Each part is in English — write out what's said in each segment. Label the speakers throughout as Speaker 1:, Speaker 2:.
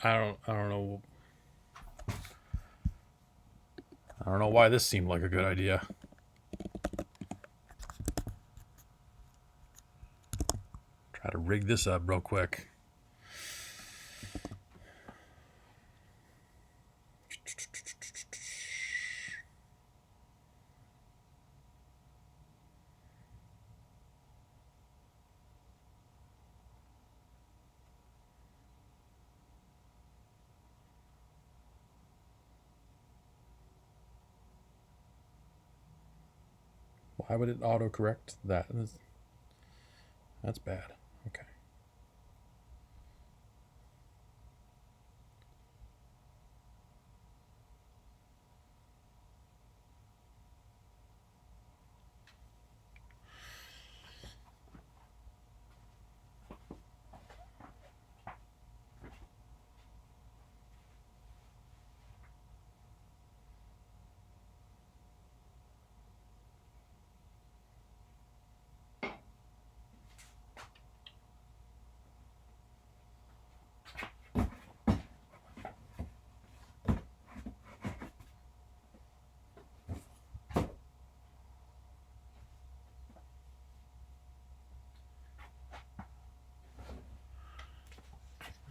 Speaker 1: I don't know why this seemed like a good idea. Try to rig this up real quick. Why would it autocorrect that? That's bad. Okay.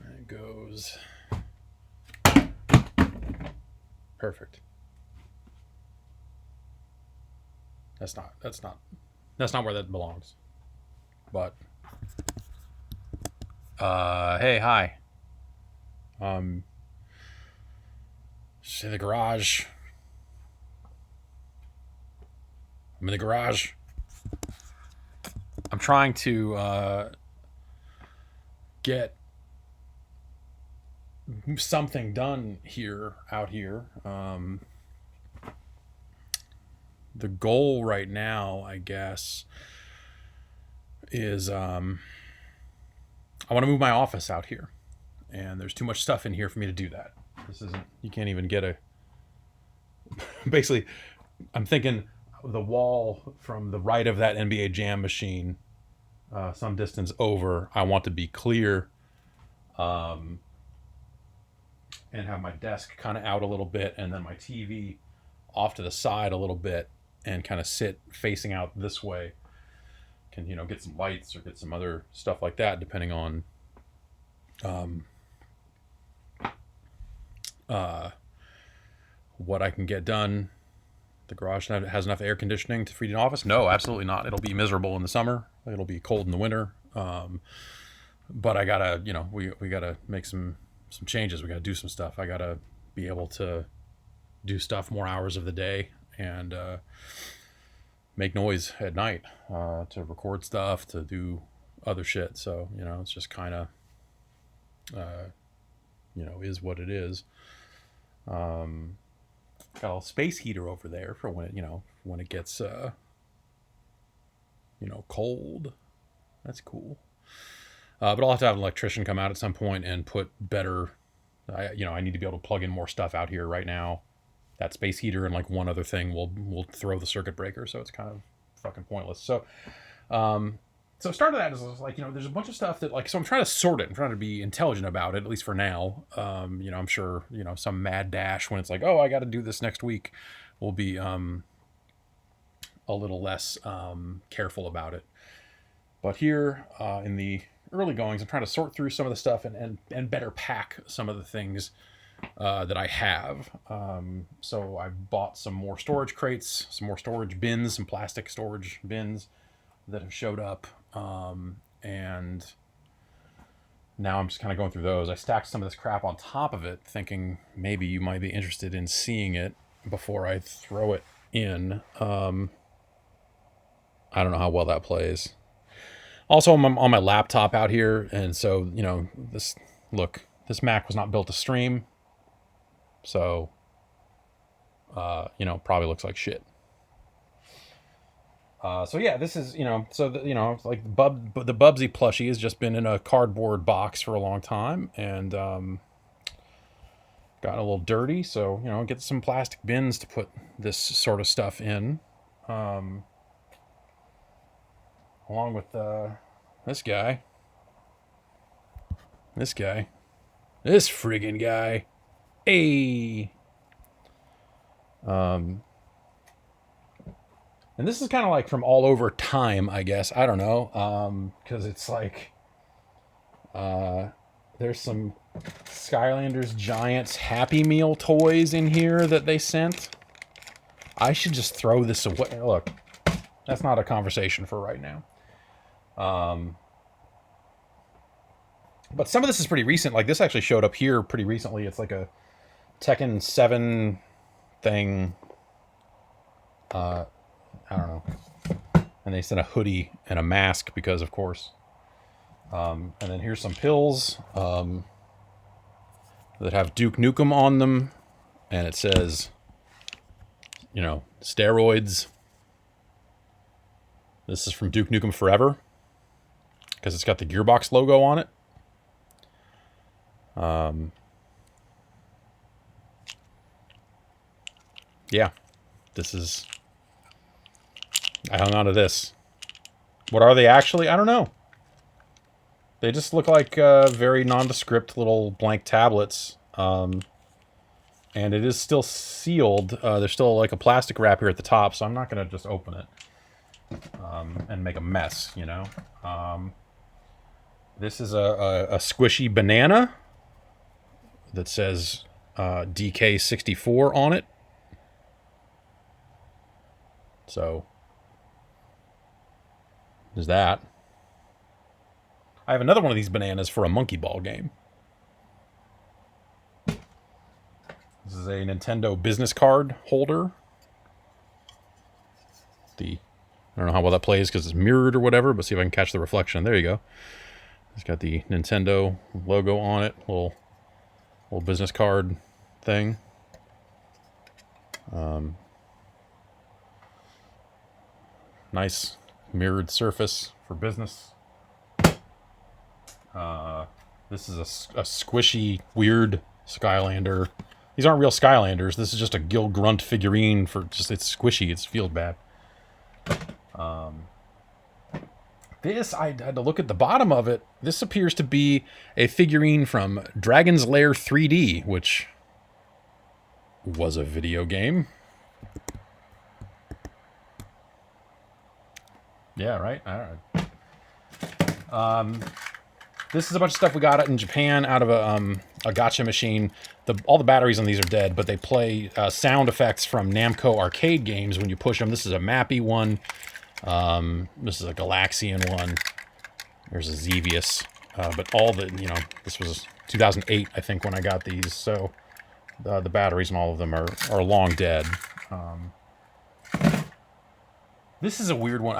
Speaker 1: There it goes. Perfect. That's not where that belongs. But hey, hi. See the garage. I'm in the garage. I'm trying to get something done out here. The goal right now, I guess, is I want to move my office out here, and there's too much stuff in here for me to do that. This isn't. You can't even get a. Basically, I'm thinking the wall from the right of that NBA Jam machine, some distance over, I want to be clear, and have my desk kind of out a little bit, and then my TV off to the side a little bit, and kind of sit facing out this way. Can get some lights or get some other stuff like that, depending on what I can get done. The garage has enough air conditioning to feed an office? No, absolutely not. It'll be miserable in the summer. It'll be cold in the winter. But I gotta, we gotta make some changes. We gotta do some stuff. I gotta be able to do stuff more hours of the day and make noise at night, to record stuff, to do other shit. So it's just kind of, is what it is. Got a space heater over there for when it gets cold. That's cool. But I'll have to have an electrician come out at some point and put better. I need to be able to plug in more stuff out here right now. That space heater and like one other thing will throw the circuit breaker, so it's kind of fucking pointless. So, start of that is like there's a bunch of stuff that so I'm trying to sort it. I'm trying to be intelligent about it, at least for now. I'm sure some mad dash when it's like, oh, I got to do this next week, will be a little less careful about it. But here in the early goings, I'm trying to sort through some of the stuff and better pack some of the things that I have. So I bought some more storage crates, some more storage bins, some plastic storage bins that have showed up. And now I'm just kind of going through those. I stacked some of this crap on top of it, thinking maybe you might be interested in seeing it before I throw it in. I don't know how well that plays. Also, I'm on my laptop out here, and so this Mac was not built to stream, so probably looks like shit. So yeah, this is like the Bubsy plushie has just been in a cardboard box for a long time, and gotten a little dirty. So get some plastic bins to put this sort of stuff in, along with this guy. This This friggin' guy. Hey. And this is kind of like from all over time, I guess. I don't know. Because it's like... there's some Skylanders Giants Happy Meal toys in here that they sent. I should just throw this away. Look, that's not a conversation for right now. But some of this is pretty recent. Like, this actually showed up here pretty recently. It's like a Tekken 7 thing. I don't know. And they sent a hoodie and a mask because, of course. And then here's some pills that have Duke Nukem on them. And it says, you know, steroids. This is from Duke Nukem Forever. Because it's got the Gearbox logo on it. Yeah. This is... I hung on to this. What are they actually? I don't know. They just look like very nondescript little blank tablets. And it is still sealed. There's still like a plastic wrap here at the top, so I'm not going to just open it and make a mess, you know. This is a squishy banana that says DK64 on it. So... there's that. I have another one of these bananas for a monkey ball game. This is a Nintendo business card holder. I don't know how well that plays because it's mirrored or whatever, but see if I can catch the reflection. There you go. It's got the Nintendo logo on it. Little business card thing. Nice mirrored surface for business. This is a squishy, weird Skylander. These aren't real Skylanders. This is just a Gil Grunt figurine for just, it's squishy. It feels bad. This, I had to look at the bottom of it. This appears to be a figurine from Dragon's Lair 3D, which was a video game. Yeah, right? All right. This is a bunch of stuff we got in Japan out of a gacha machine. All the batteries on these are dead, but they play sound effects from Namco arcade games when you push them. This is a Mappy one. This is a Galaxian one. There's a Xevious. But all the, you know, this was 2008, I think, when I got these. So the batteries and all of them are long dead. This is a weird one.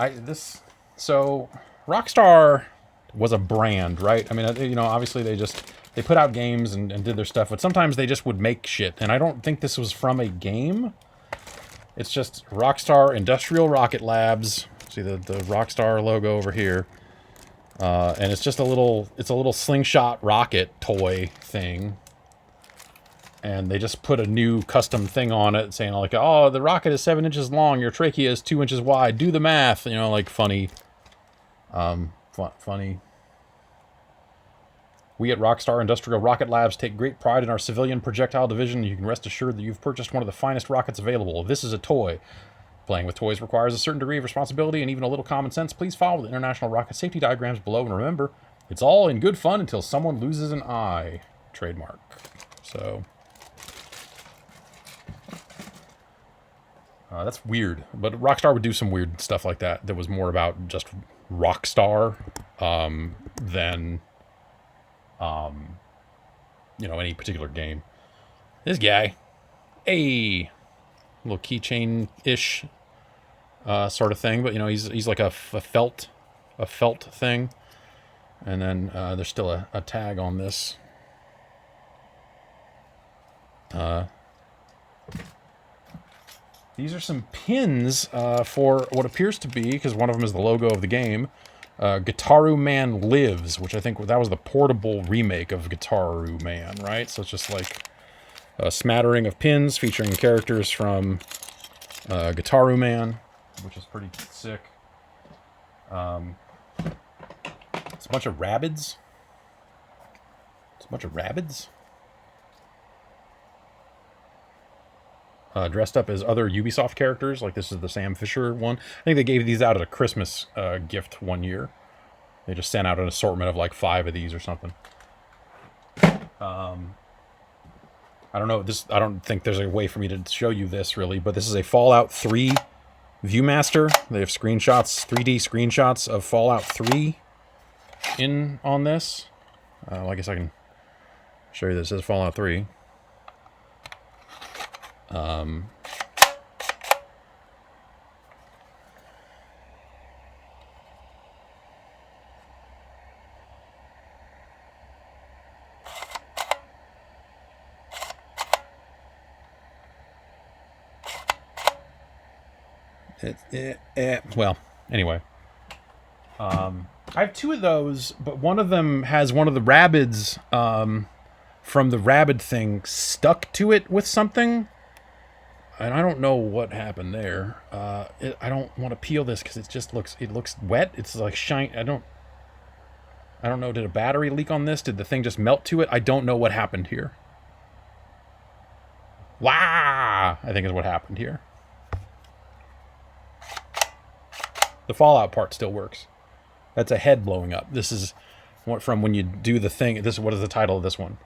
Speaker 1: So Rockstar was a brand, right? I mean, you know, obviously they put out games and did their stuff, but sometimes they just would make shit. And I don't think this was from a game. It's just Rockstar Industrial Rocket Labs. See the Rockstar logo over here. And it's just a little slingshot rocket toy thing. And they just put a new custom thing on it saying like, oh, the rocket is 7 inches long, your trachea is 2 inches wide, do the math, you know, like funny. Funny. We at Rockstar Industrial Rocket Labs take great pride in our civilian projectile division. You can rest assured that you've purchased one of the finest rockets available. This is a toy. Playing with toys requires a certain degree of responsibility and even a little common sense. Please follow the international rocket safety diagrams below, and remember, it's all in good fun until someone loses an eye. Trademark. So... that's weird, but Rockstar would do some weird stuff like that was more about just Rockstar than, you know, any particular game. This guy, a little keychain-ish sort of thing, but, you know, he's like a felt thing. And then there's still a tag on this. These are some pins for what appears to be, because one of them is the logo of the game, Gitaru Man Lives, which I think that was the portable remake of Gitaru Man, right? So it's just like a smattering of pins featuring characters from Gitaru Man, which is pretty sick. It's a bunch of rabbids. dressed up as other Ubisoft characters. Like this is the Sam Fisher one. I think they gave these out as a Christmas gift one year. They just sent out an assortment of like 5 of these or something. I don't know. I don't think there's a way for me to show you this really, but this is a Fallout 3 Viewmaster. They have screenshots, 3D screenshots of Fallout 3 on this. Well, I guess I can show you this. It says Fallout 3. Well, anyway. I have 2 of those, but one of them has one of the Rabbids from the Rabbid thing stuck to it with something. And I don't know what happened there. I don't want to peel this because it looks wet. It's like shine. I don't know. Did a battery leak on this? Did the thing just melt to it? I don't know what happened here. Wah! I think is what happened here. The Fallout part still works. That's a head blowing up. This is what from when you do the thing. This is what is the title of this one?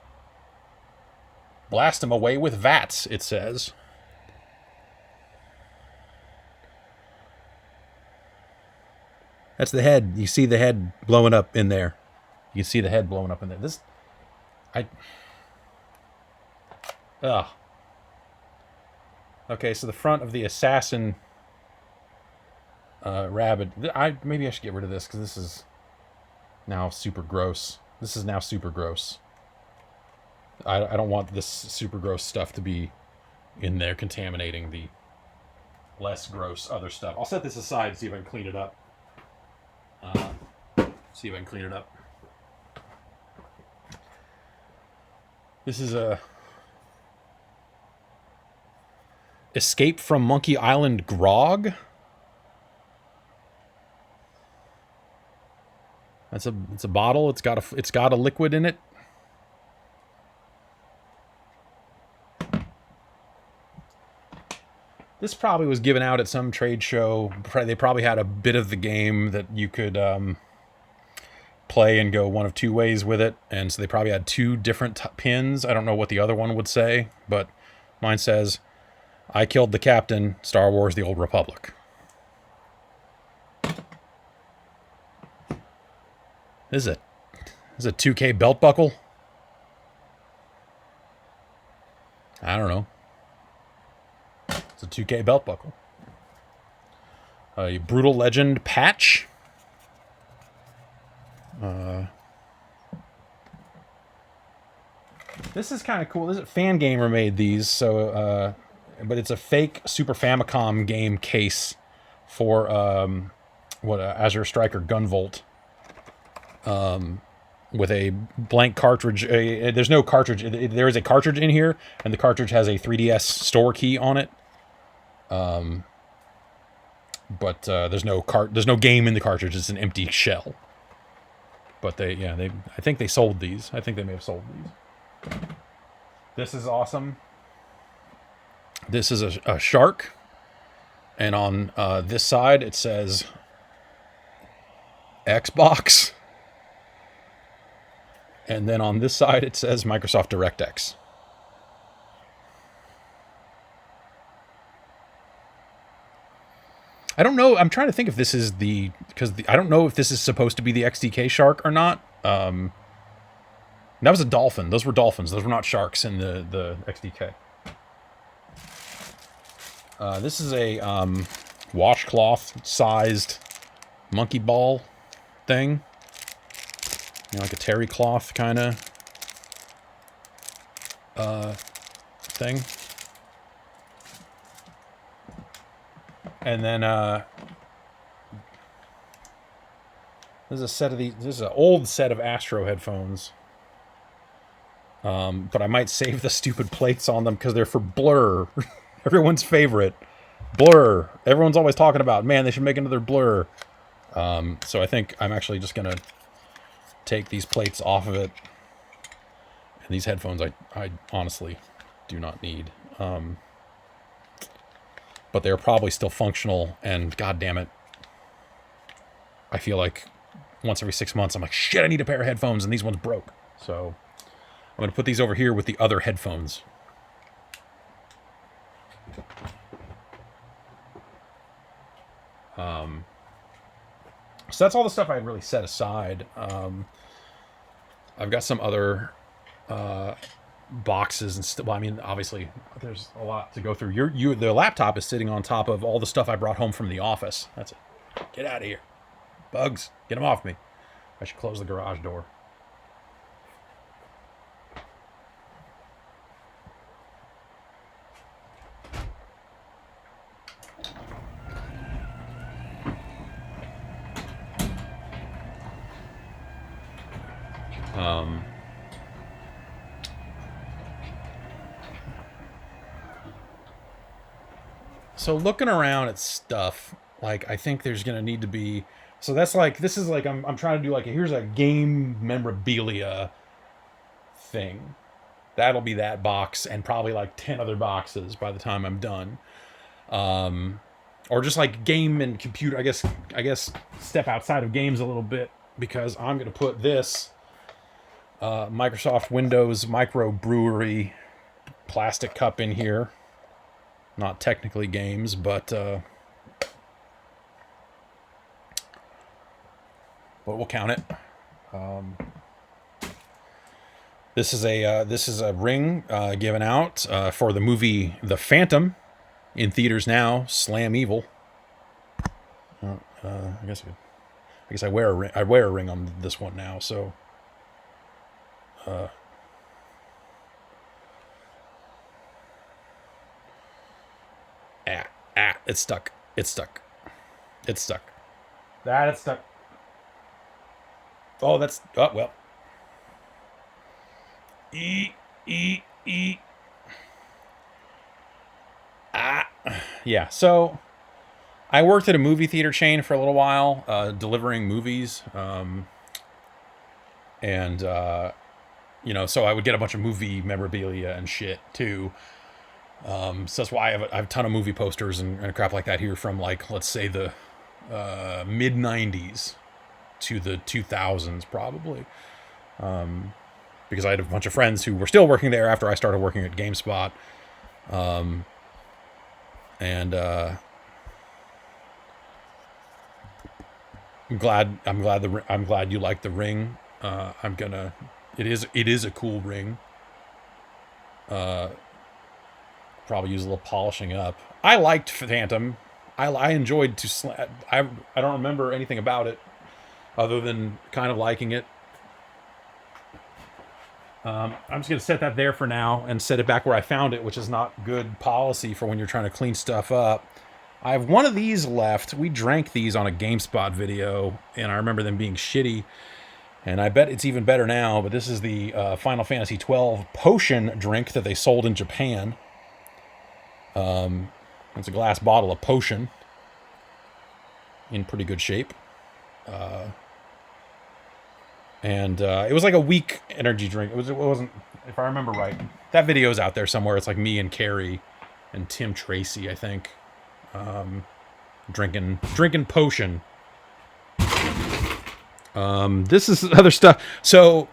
Speaker 1: Blast him away with VATS, it says. That's the head. You see the head blowing up in there. You can see the head blowing up in there. Okay, so the front of the assassin Rabbit. Maybe I should get rid of this because this is now super gross. This is now super gross. I don't want this super gross stuff to be in there contaminating the less gross other stuff. I'll set this aside and see if I can clean it up. This is a Escape from Monkey Island grog. It's a bottle. It's got a liquid in it. This probably was given out at some trade show. They probably had a bit of the game that you could play and go one of 2 ways with it. And so they probably had 2 different pins. I don't know what the other one would say, but mine says, "I killed the captain, Star Wars: The Old Republic." This is a 2K belt buckle? I don't know. It's a 2K belt buckle. A Brutal Legend patch. This is kind of cool. Fangamer made these, so but it's a fake Super Famicom game case for Azure Striker Gunvolt. With a blank cartridge. There's no cartridge. There is a cartridge in here, and the cartridge has a 3DS store key on it. But there's no game in the cartridge. It's an empty shell. But I think they sold these. I think they may have sold these. This is awesome. This is a shark, and on this side it says Xbox. And then on this side, it says Microsoft DirectX. I don't know. I'm trying to think if this is I don't know if this is supposed to be the XDK shark or not. That was a dolphin. Those were dolphins. Those were not sharks in the XDK. This is a washcloth-sized monkey ball thing. Like a terry cloth kind of thing. And then this is an old set of Astro headphones. But I might save the stupid plates on them because they're for Blur. Everyone's favorite. Blur. Everyone's always talking about, man, they should make another Blur. So I think I'm actually just going to take these plates off of it. And these headphones I honestly do not need. but they're probably still functional. And god damn it, I feel like once every 6 months I'm like, shit, I need a pair of headphones, and these ones broke. So I'm going to put these over here with the other headphones. So that's all the stuff I had really set aside. I've got some other boxes and stuff. Well, I mean, obviously, there's a lot to go through. The laptop is sitting on top of all the stuff I brought home from the office. That's it. Get out of here. Bugs, get them off me. I should close the garage door. So looking around at stuff, like, I think there's going to need to be... So that's like, this is like, I'm trying to do like, here's a game memorabilia thing. That'll be that box and probably like 10 other boxes by the time I'm done. Or just like game and computer, I guess step outside of games a little bit, because I'm going to put this Microsoft Windows microbrewery plastic cup in here. Not technically games, but we'll count it. This is a ring given out for the movie The Phantom, in theaters now. Slam Evil. I guess I wear a ring. I wear a ring on this one now, so. It's stuck. It's stuck. It's stuck. It's stuck. Oh, well. Yeah, so I worked at a movie theater chain for a little while, delivering movies. So I would get a bunch of movie memorabilia and shit too. So that's why I have a ton of movie posters and crap like that here from, like, let's say the mid 90s to the 2000s probably. Because I had a bunch of friends who were still working there after I started working at GameSpot. I'm glad you like the ring. It is a cool ring. Probably use a little polishing up. I liked Phantom. I enjoyed I don't remember anything about it other than kind of liking it. I'm just going to set that there for now and set it back where I found it, which is not good policy for when you're trying to clean stuff up. I have one of these left. We drank these on a GameSpot video, and I remember them being shitty. And I bet it's even better now, but this is the Final Fantasy XII potion drink that they sold in Japan. It's a glass bottle of potion in pretty good shape. It was like a weak energy drink. It wasn't, if I remember right. That video's out there somewhere. It's like me and Carrie and Tim Tracy, I think. Drinking potion. This is other stuff. So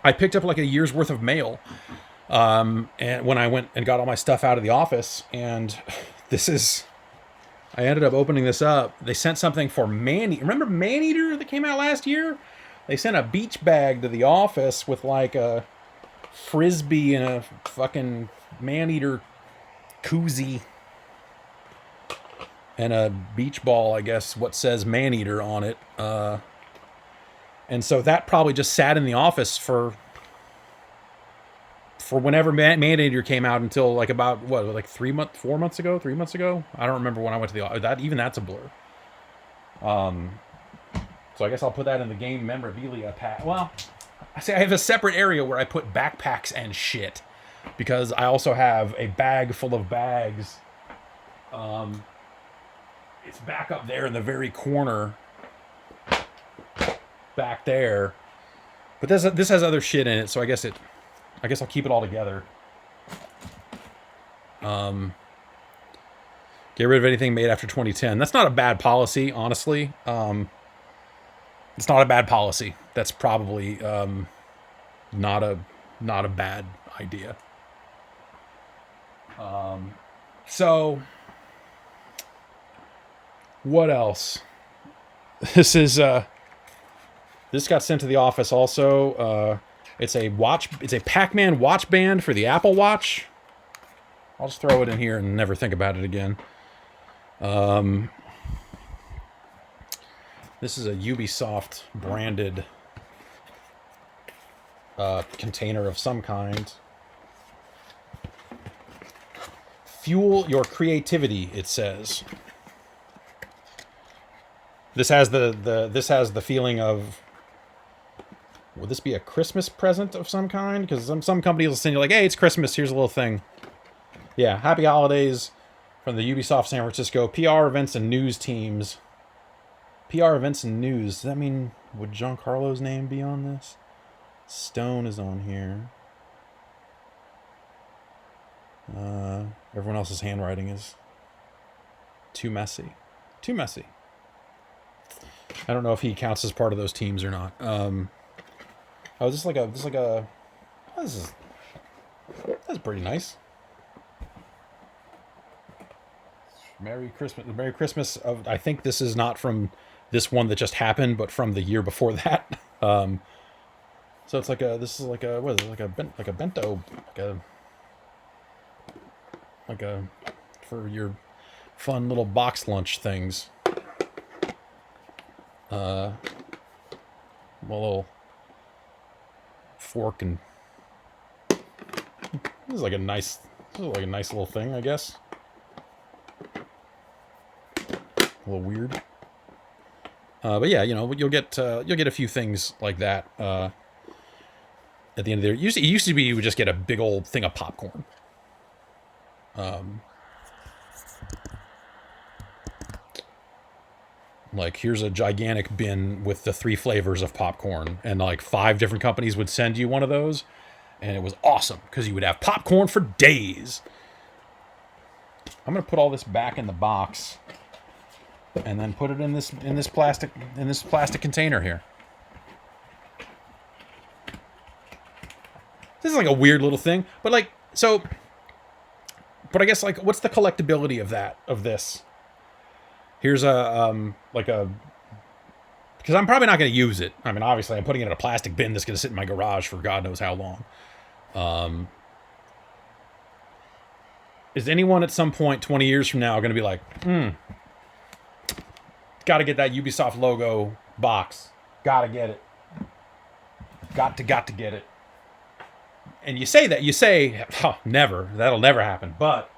Speaker 1: I picked up like a year's worth of mail. And when I went and got all my stuff out of the office, and I ended up opening this up. They sent something for remember Maneater that came out last year? They sent a beach bag to the office with like a Frisbee and a fucking Maneater koozie and a beach ball, I guess, what says Maneater on it. And so that probably just sat in the office for whenever Maneater came out until like about, what, like 3 months ago? I don't remember when I went to the office. That's a blur. So I guess I'll put that in the game memorabilia pack. Well, I have a separate area where I put backpacks and shit, because I also have a bag full of bags. It's back up there in the very corner, back there. But this has other shit in it, so I guess I'll keep it all together. Get rid of anything made after 2010. That's not a bad policy, honestly. It's not a bad policy. That's probably not a bad idea. So what else? This is this got sent to the office also. It's a watch. It's a Pac-Man watch band for the Apple Watch. I'll just throw it in here and never think about it again. This is a Ubisoft branded container of some kind. Fuel your creativity, it says. This has the feeling of, would this be a Christmas present of some kind? Because some companies will send you like, hey, it's Christmas, here's a little thing. Yeah, happy holidays from the Ubisoft San Francisco PR events and news teams. PR events and news. Does that mean, would Giancarlo's name be on this? Stone is on here. Everyone else's handwriting is too messy. Too messy. I don't know if he counts as part of those teams or not. Oh, this is that's pretty nice. Merry Christmas. Merry Christmas. I think this is not from this one that just happened, but from the year before that. So it's like a, this is like a, what is it? Like a bento, like a, for your fun little box lunch things. A little fork and this is like a nice little thing, I guess. A little weird. But yeah, you know, you'll get a few things like that at the end of the year. It used to be you would just get a big old thing of popcorn. Like, here's a gigantic bin with the 3 flavors of popcorn, and like 5 different companies would send you one of those, and it was awesome because you would have popcorn for days. I'm gonna put all this back in the box, and then put it in this plastic container here. This is like a weird little thing, but like, so, but I guess, like, what's the collectability of this? Here's a, because I'm probably not going to use it. I mean, obviously, I'm putting it in a plastic bin that's going to sit in my garage for God knows how long. Is anyone at some point 20 years from now going to be like, got to get that Ubisoft logo box. Got to get it. Got to get it. And you say that, oh, never. That'll never happen. But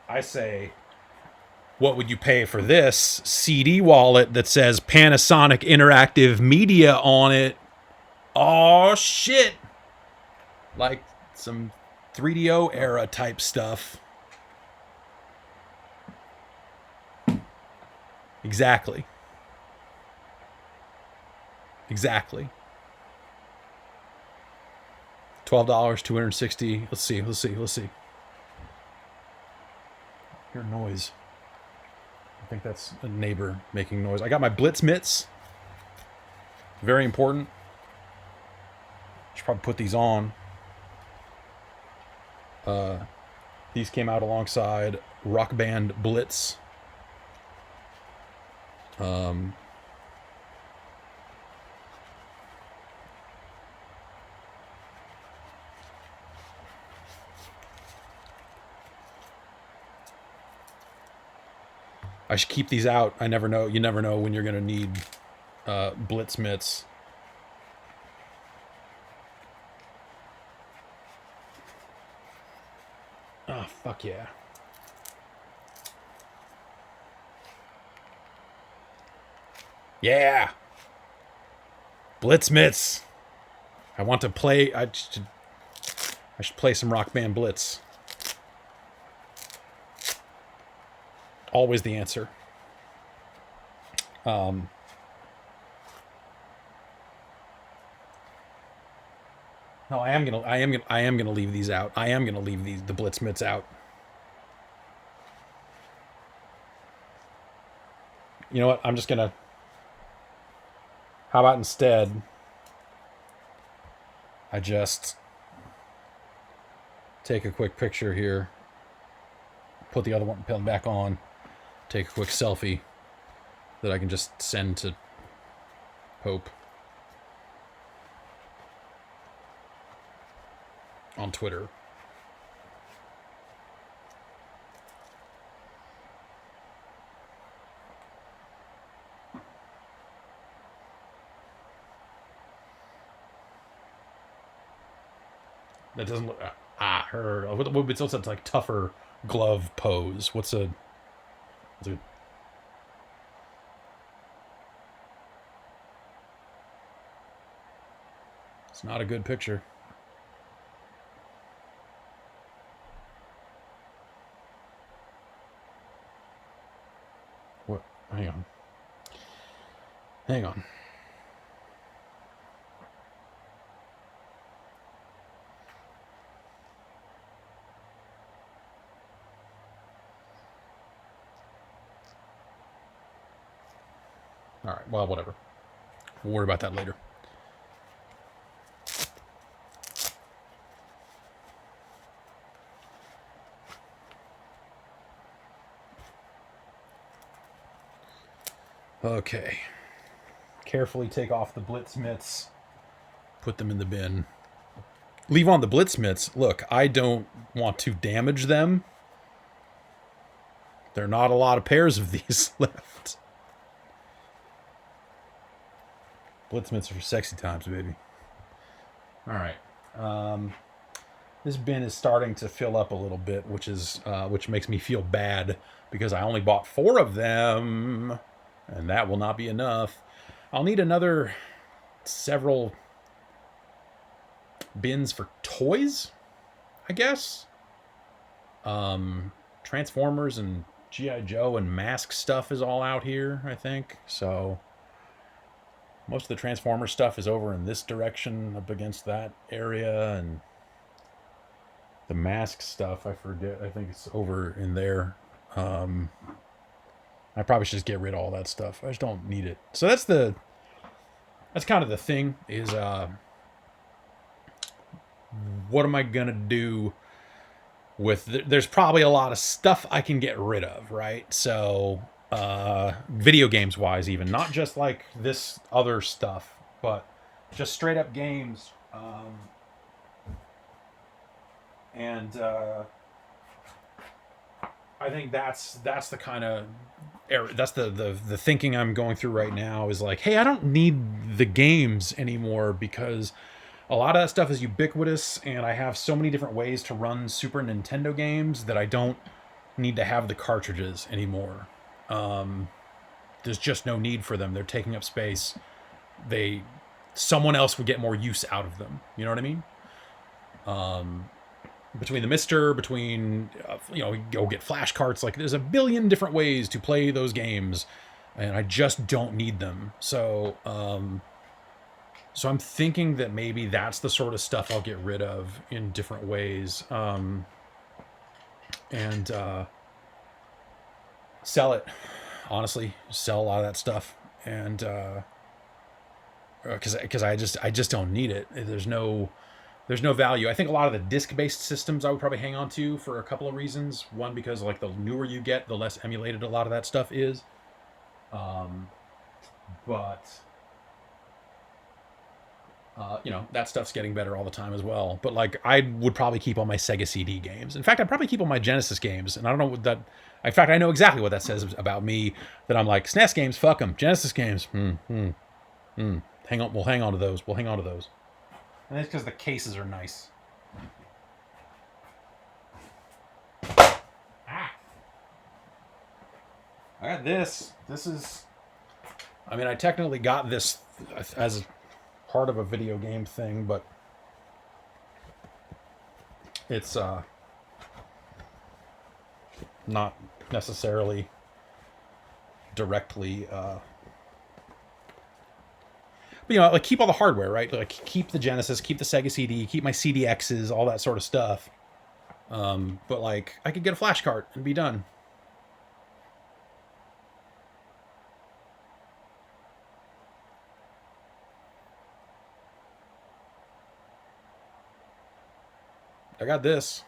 Speaker 1: I say, what would you pay for this CD wallet that says Panasonic Interactive Media on it? Oh, shit. Like some 3DO era type stuff. Exactly. $12, 260. Let's see. Hear noise. I think that's a neighbor making noise. I got my BLITZ mitts. Very important. Should probably put these on. These came out alongside Rock Band BLITZ. I should keep these out. I never know. You never know when you're going to need BLITZ mitts. Oh, fuck yeah. Yeah. BLITZ mitts. I want to play. I should play some Rock Band BLITZ. Always the answer. No, I am gonna leave these out. I am gonna leave the BLITZ MITTZZZZ out. You know what? I'm just gonna. How about instead, I just take a quick picture here, put the other one back on, take a quick selfie that I can just send to Pope on Twitter. That doesn't look her. It's also like tougher glove pose. What's a It's not a good picture. What? Hang on. Hang on. All right, well, whatever. We'll worry about that later. Okay. Carefully take off the BLITZ mitts. Put them in the bin. Leave on the BLITZ mitts. Look, I don't want to damage them. There are not a lot of pairs of these left. BLITZ mitts are for sexy times, baby. All right. This bin is starting to fill up a little bit, which makes me feel bad because I only bought 4 of them, and that will not be enough. I'll need another several bins for toys, I guess. Transformers and G.I. Joe and mask stuff is all out here, I think. So most of the Transformer stuff is over in this direction up against that area, and the mask stuff, I forget, I think it's over in there. I probably should just get rid of all that stuff. I just don't need it. So that's kind of the thing is, what am I gonna do with there's probably a lot of stuff I can get rid of, right? So video games wise, even not just like this other stuff, but just straight up games. And I think that's the kind of that's the thinking I'm going through right now is like, hey, I don't need the games anymore because a lot of that stuff is ubiquitous, and I have so many different ways to run Super Nintendo games that I don't need to have the cartridges anymore. There's just no need for them. They're taking up space. Someone else would get more use out of them. You know what I mean? Between the Mister, go get flash carts. Like, there's a billion different ways to play those games, and I just don't need them. So I'm thinking that maybe that's the sort of stuff I'll get rid of in different ways, and sell it. Honestly, sell a lot of that stuff, and because I just don't need it. There's no value. I think a lot of the disc-based systems I would probably hang on to for a couple of reasons. One, because like the newer you get, the less emulated a lot of that stuff is. That stuff's getting better all the time as well. But like, I would probably keep all my Sega CD games. In fact, I'd probably keep all my Genesis games. And I don't know what that. In fact, I know exactly what that says about me. That I'm like, SNES games, fuck them. Genesis games, Hang on, we'll hang on to those. And that's because the cases are nice. I got this. This is. I mean, I technically got this as part of a video game thing, but it's not necessarily directly But, you know, like keep all the hardware, right? Like keep the Genesis, keep the Sega CD, keep my CDXs, all that sort of stuff. But like I could get a flash cart and be done. I got this.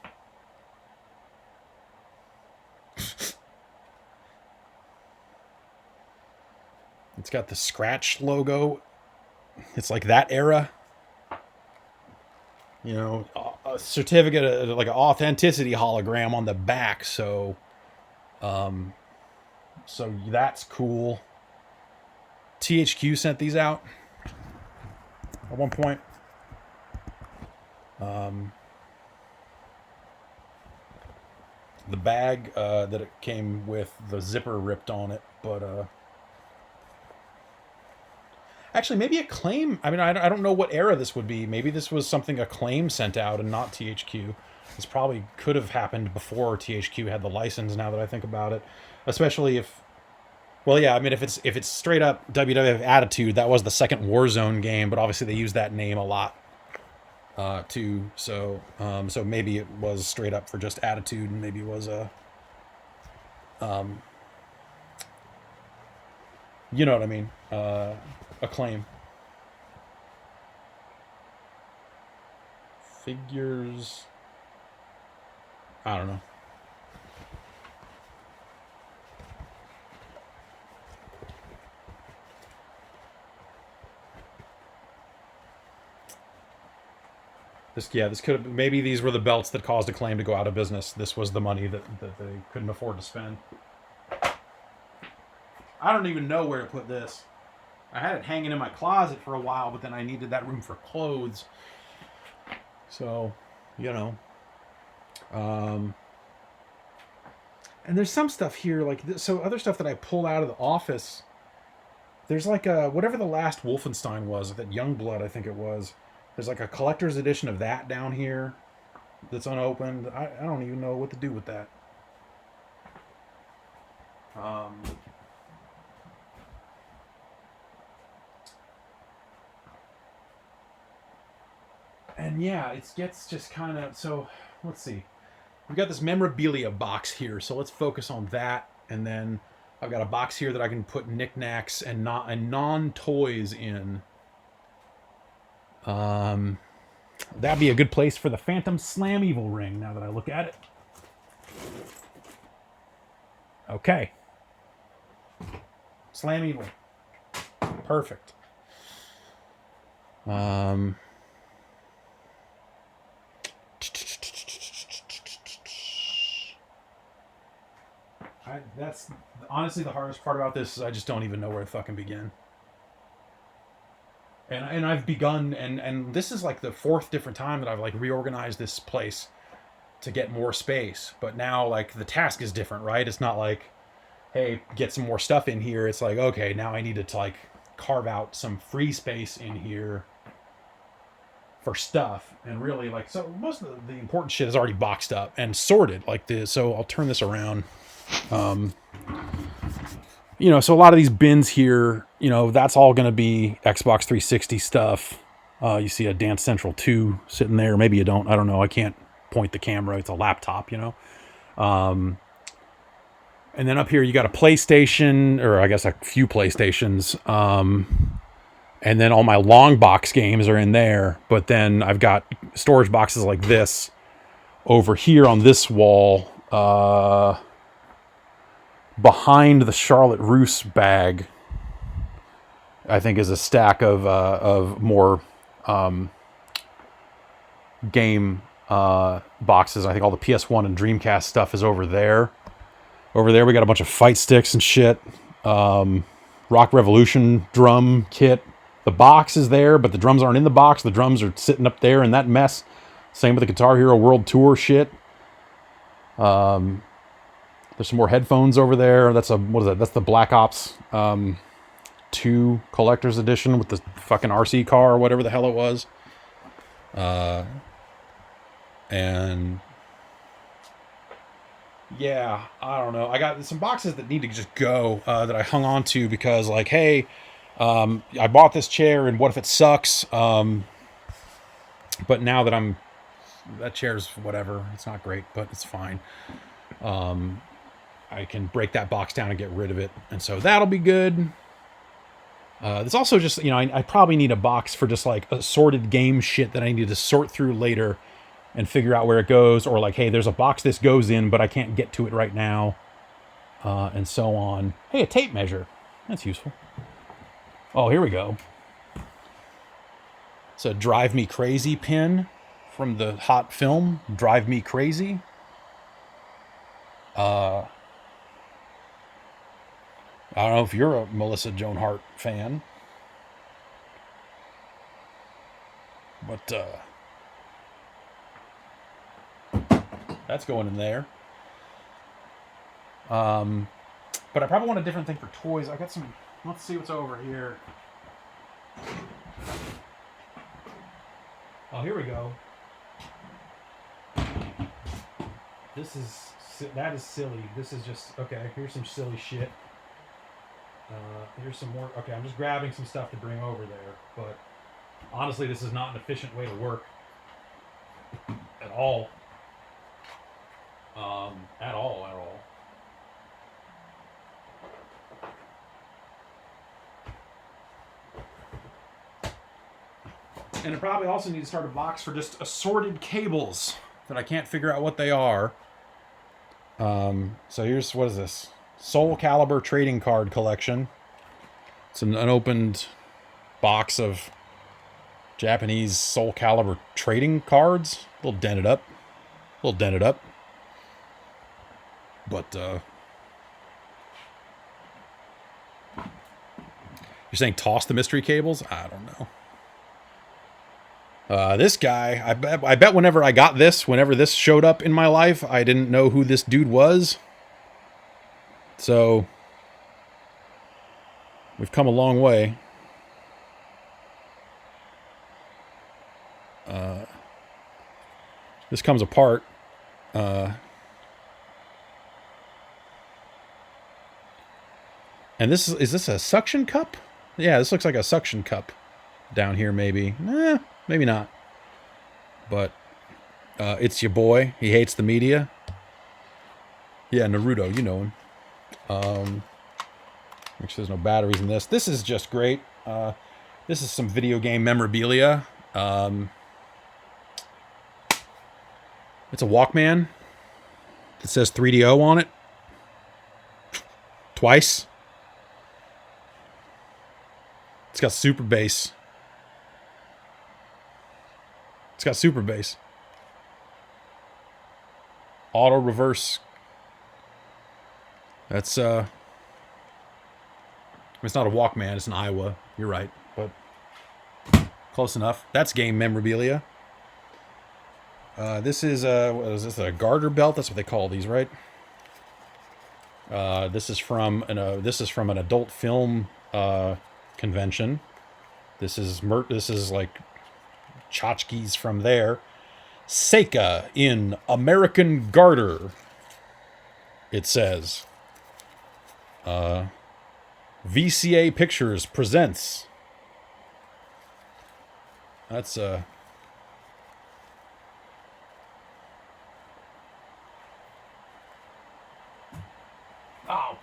Speaker 1: It's got the Scratch logo. It's like that era. You know, a certificate, like an authenticity hologram on the back. So that's cool. THQ sent these out at one point. The bag that it came with, the zipper ripped on it, but actually maybe Acclaim. I mean, I don't know what era this would be. Maybe this was something Acclaim sent out and not THQ. This probably could have happened before THQ had the license. Now that I think about it, especially if, well, yeah, I mean, if it's straight up WWF Attitude, that was the second Warzone game, but obviously they used that name a lot too. So maybe it was straight up for just Attitude, and maybe it was a, you know what I mean, Acclaim. Figures. I don't know. This could have, maybe these were the belts that caused Acclaim to go out of business. This was the money that they couldn't afford to spend. I don't even know where to put this. I had it hanging in my closet for a while, but then I needed that room for clothes. So, you know. And there's some stuff here, like this, so other stuff that I pulled out of the office. There's like a, whatever the last Wolfenstein was, that Youngblood, I think it was. There's like a collector's edition of that down here that's unopened. I don't even know what to do with that. And yeah, it gets just kind of, so let's see. We've got this memorabilia box here, so let's focus on that. And then I've got a box here that I can put knickknacks and non-toys in. That'd be a good place for the Phantom Slam Evil ring, now that I look at it. Okay. Slam Evil. Perfect. That's honestly the hardest part about this is I just don't even know where to fucking begin. And I've begun, and this is like the fourth different time that I've like reorganized this place to get more space. But now like the task is different, right? It's not like, hey, get some more stuff in here. It's like, okay, now I need to like carve out some free space in here for stuff. And really like, so most of the important shit is already boxed up and sorted like this. So I'll turn this around. You know, so a lot of these bins here, you know, that's all going to be Xbox 360 stuff. You see a Dance Central 2 sitting there. Maybe you don't. I don't know. I can't point the camera. It's a laptop, you know. And then up here, you got a PlayStation, or I guess a few PlayStations. And then all my long box games are in there. But then I've got storage boxes like this over here on this wall. Behind the Charlotte Russe bag, I think, is a stack of more game boxes. I think all the PS1 and Dreamcast stuff is over there. Over there, we got a bunch of fight sticks and shit. Rock Revolution drum kit. The box is there, but the drums aren't in the box. The drums are sitting up there in that mess. Same with the Guitar Hero World Tour shit. There's some more headphones over there. That's what is that? That's the Black Ops 2 collector's edition with the fucking RC car or whatever the hell it was. And yeah, I don't know. I got some boxes that need to just go that I hung on to because like, hey, I bought this chair, and what if it sucks? But now that that chair's whatever. It's not great, but it's fine. I can break that box down and get rid of it, and so that'll be good. There's also just, I probably need a box for just like assorted game shit that I need to sort through later and figure out where it goes, or like, hey, there's a box this goes in, but I can't get to it right now, and so on. Hey, a tape measure. That's useful. Oh, here we go. It's a Drive Me Crazy pin from the hot film Drive Me Crazy. I don't know if you're a Melissa Joan Hart fan, but that's going in there. But I probably want a different thing for toys. I got some. Let's see what's over here. Oh, here we go. That is silly. This is just, okay, here's some silly shit. Here's some more. Okay, I'm just grabbing some stuff to bring over there. But honestly, this is not an efficient way to work at all. At all. And it probably also needs to start a box for just assorted cables that I can't figure out what they are. So here's, what is this? Soul Calibur trading card collection. It's an unopened box of Japanese Soul Calibur trading cards. A little dented up. But, you're saying toss the mystery cables? I don't know. This guy, I bet whenever this showed up in my life, I didn't know who this dude was. So, we've come a long way. This comes apart. And is this a suction cup? Yeah, this looks like a suction cup down here, maybe. Maybe not. But it's your boy. He hates the media. Yeah, Naruto, you know him. Make sure there's no batteries in this. This is just great. This is some video game memorabilia. It's a Walkman. It says 3DO on it. Twice. It's got super bass. Auto reverse. That's it's not a Walkman, it's an Iowa. You're right, but close enough. That's game memorabilia. This is what is this? A Garter Belt? That's what they call these, right? This is from an adult film convention. This is like tchotchkes from there. Seika in American Garter. It says. VCA Pictures presents. That's Oh,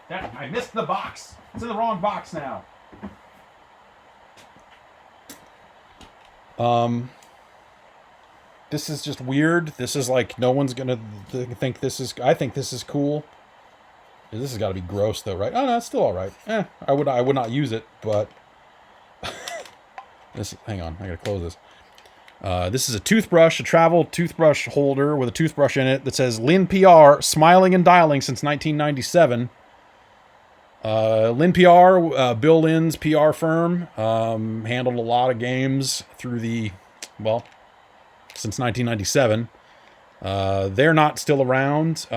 Speaker 1: I missed the box. It's in the wrong box now. This is just weird. This is like, no one's gonna think this is. I think this is cool. This has got to be gross, though, right? Oh no, it's still all right. I would not use it, but hang on, I gotta close this. This is a toothbrush, a travel toothbrush holder with a toothbrush in it that says Lin PR, smiling and dialing since 1997. Lin PR, Bill Lin's PR firm, handled a lot of games through since 1997. They're not still around.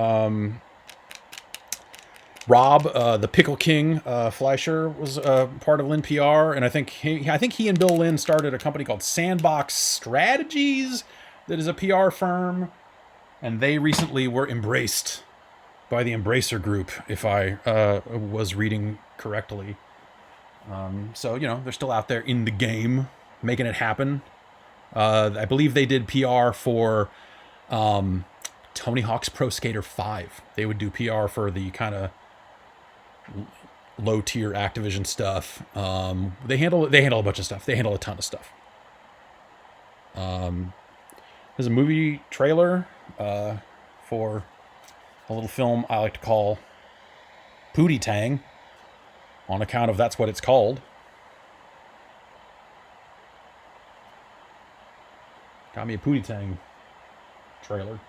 Speaker 1: Rob, the Pickle King Fleischer, was part of Lin PR, and I think he and Bill Lin started a company called Sandbox Strategies that is a PR firm, and they recently were embraced by the Embracer Group, if I was reading correctly. So, you know, they're still out there in the game, making it happen. I believe they did PR for Tony Hawk's Pro Skater 5. They would do PR for the kind of low tier Activision stuff. They handle a bunch of stuff. They handle a ton of stuff. There's a movie trailer for a little film I like to call Pootie Tang, on account of that's what it's called. Got me a Pootie Tang trailer.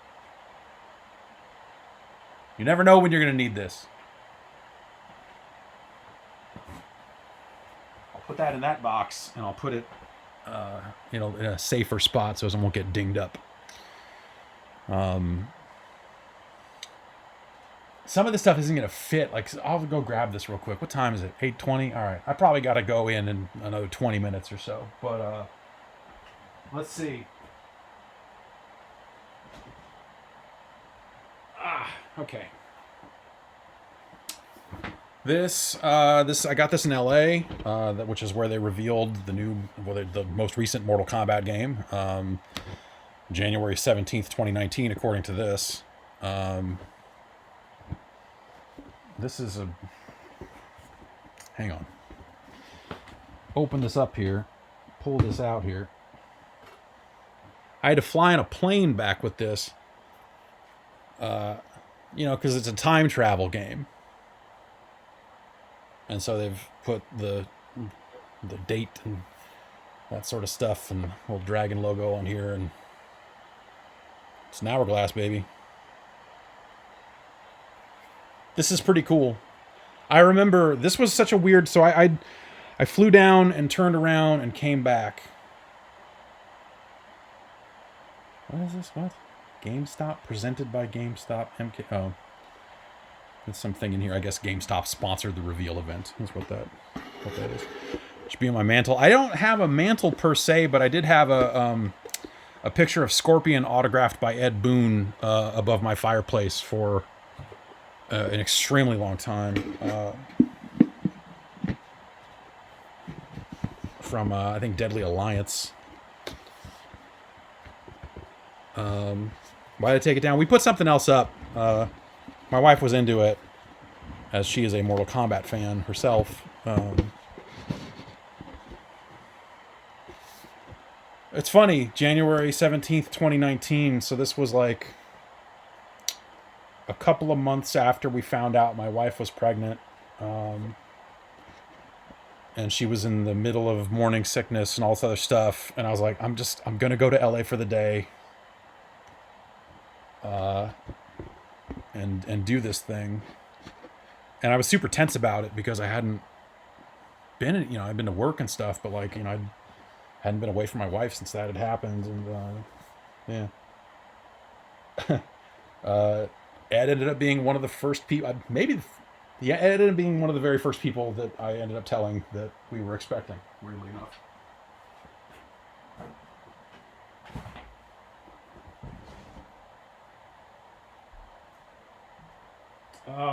Speaker 1: You never know when you're going to need this. I'll put that in that box, and I'll put it, in a safer spot so it won't get dinged up. Some of this stuff isn't going to fit. Like, I'll go grab this real quick. What time is it? 8:20? All right. I probably got to go in another 20 minutes or so. But, let's see. Okay. This I got this in LA, which is where they revealed the most recent Mortal Kombat game, January 17th, 2019, according to this. This is hang on. Open this up here. Pull this out here. I had to fly on a plane back with this. Because it's a time travel game. And so they've put the date and that sort of stuff and little dragon logo on here, and it's an hourglass, baby. This is pretty cool. I remember this was such a weird. So I flew down and turned around and came back. What is this? What? GameStop, presented by GameStop. MK. Oh, there's something in here. I guess GameStop sponsored the reveal event. That's what that is. Should be on my mantle. I don't have a mantle per se, but I did have a picture of Scorpion autographed by Ed Boon above my fireplace for an extremely long time. From I think Deadly Alliance. Why did I take it down? We put something else up. My wife was into it, as she is a Mortal Kombat fan herself. It's funny, January 17th, 2019, so this was like a couple of months after we found out my wife was pregnant. And she was in the middle of morning sickness and all this other stuff. And I was like, I'm going to go to LA for the day. And do this thing. And I was super tense about it because I hadn't been, I'd been to work and stuff, but like, I hadn't been away from my wife since that had happened. And, Ed ended up being one of the first people, Ed ended up being one of the very first people that I ended up telling that we were expecting, weirdly enough.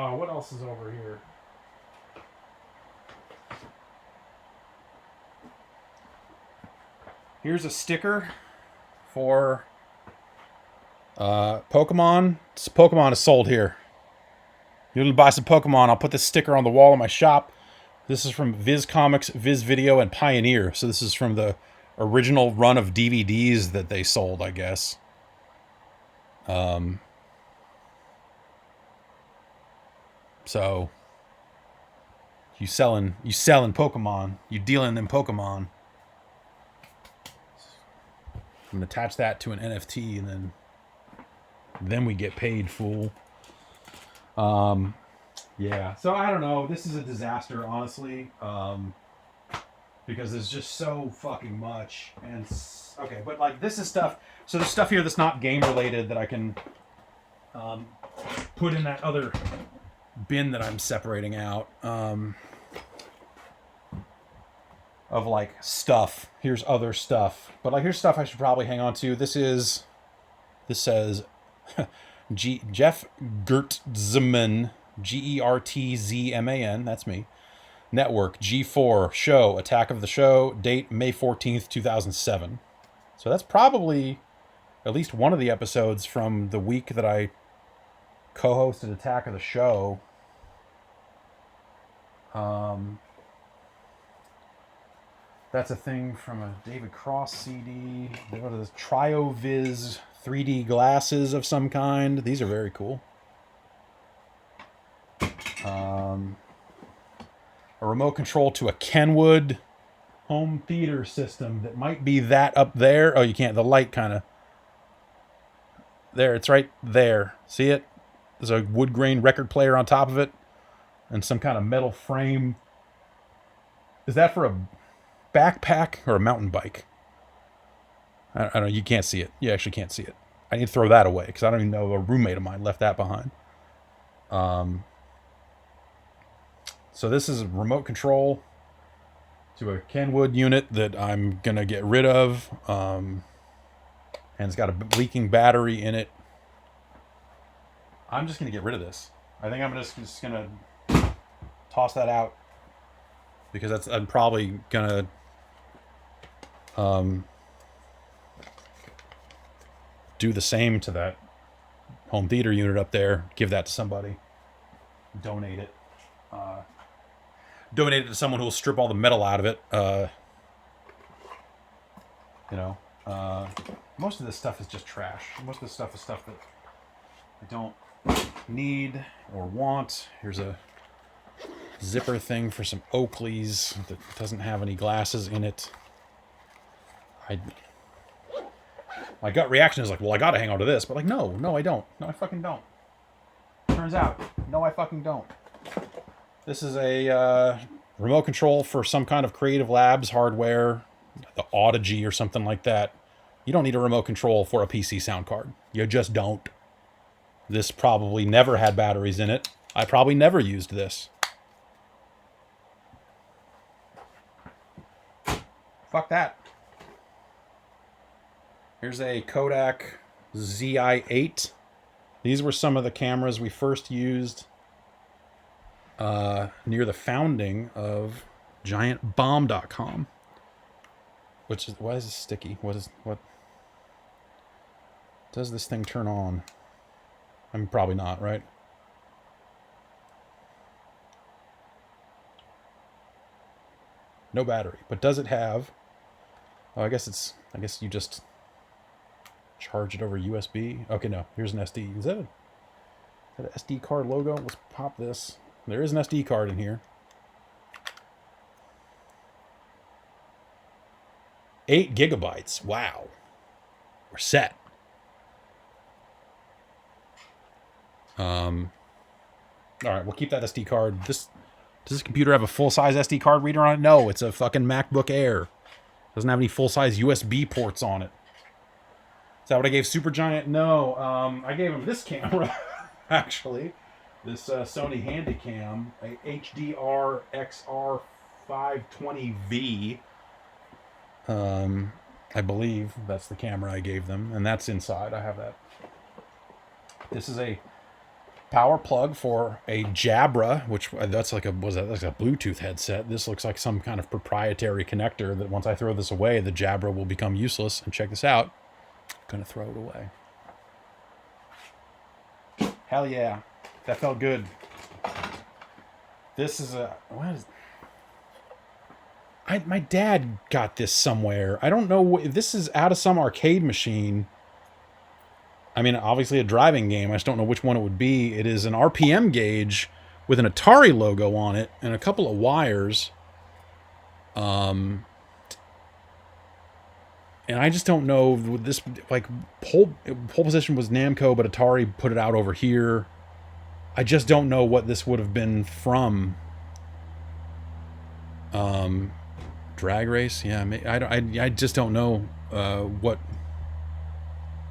Speaker 1: What else is over here? Here's a sticker for Pokemon. Pokemon is sold here. You want to buy some Pokemon, I'll put this sticker on the wall of my shop. This is from Viz Comics, Viz Video, and Pioneer. So this is from the original run of DVDs that they sold, I guess. So you selling Pokemon, you dealing them Pokemon. I'm gonna attach that to an NFT, and then we get paid, fool. Yeah. So I don't know. This is a disaster, honestly. Because there's just so fucking much. And okay, but like this is stuff. So there's stuff here that's not game related that I can put in that other bin that I'm separating out. Of like stuff. Here's other stuff. But like here's stuff I should probably hang on to. This says Jeff Gerstmann, Gertzman, that's me. Network, G4, Show, Attack of the Show, date May 14th, 2007. So that's probably at least one of the episodes from the week that I co-hosted Attack of the Show. That's a thing from a David Cross CD. What are those? TrioViz 3D glasses of some kind. These are very cool. A remote control to a Kenwood home theater system that might be that up there. Oh, you can't. The light kind of... There, it's right there. See it? There's a wood grain record player on top of it. And some kind of metal frame. Is that for a backpack or a mountain bike? I don't know. You can't see it. You actually can't see it. I need to throw that away because I don't even know, a roommate of mine left that behind. So this is a remote control to a Kenwood unit that I'm going to get rid of. And it's got a leaking battery in it. I'm just going to get rid of this. I think I'm just going to toss that out because I'm probably going to do the same to that home theater unit up there. Give that to somebody. Donate it. Donate it to someone who will strip all the metal out of it. Most of this stuff is just trash. Most of this stuff is stuff that I don't need or want. Here's a zipper thing for some Oakleys that doesn't have any glasses in it. My gut reaction is like, well, I gotta hang on to this. But like, no, I don't. No, I fucking don't. Turns out, no, I fucking don't. This is a remote control for some kind of Creative Labs hardware, the Audigy or something like that. You don't need a remote control for a PC sound card. You just don't. This probably never had batteries in it. I probably never used this. Fuck that. Here's a Kodak Zi8. These were some of the cameras we first used near the founding of GiantBomb.com. Which is, why is this sticky? What does this thing turn on? I mean, probably not, right? No battery, but does it have? Oh, I guess you just charge it over USB. Okay, no. Here's an SD. Is that an SD card logo? Let's pop this. There is an SD card in here. 8 gigabytes. Wow. We're set. All right, we'll keep that SD card. Does this computer have a full-size SD card reader on it? No, it's a fucking MacBook Air. Doesn't have any full-size USB ports on it. Is that what I gave Supergiant? No, I gave him this camera, actually. This Sony Handycam, a HDR XR520V. I believe that's the camera I gave them, and that's inside. I have that. This is a power plug for a Jabra, which that's like a Bluetooth headset. This looks like some kind of proprietary connector that once I throw this away, the Jabra will become useless. And check this out. I'm gonna throw it away. Hell yeah. That felt good. This is a... What is... my dad got this somewhere. I don't know. This is out of some arcade machine. I mean, obviously a driving game. I just don't know which one it would be. It is an RPM gauge with an Atari logo on it and a couple of wires. And I just don't know. This, like, pole position was Namco, but Atari put it out over here. I just don't know what this would have been from. Drag race, yeah. I just don't know what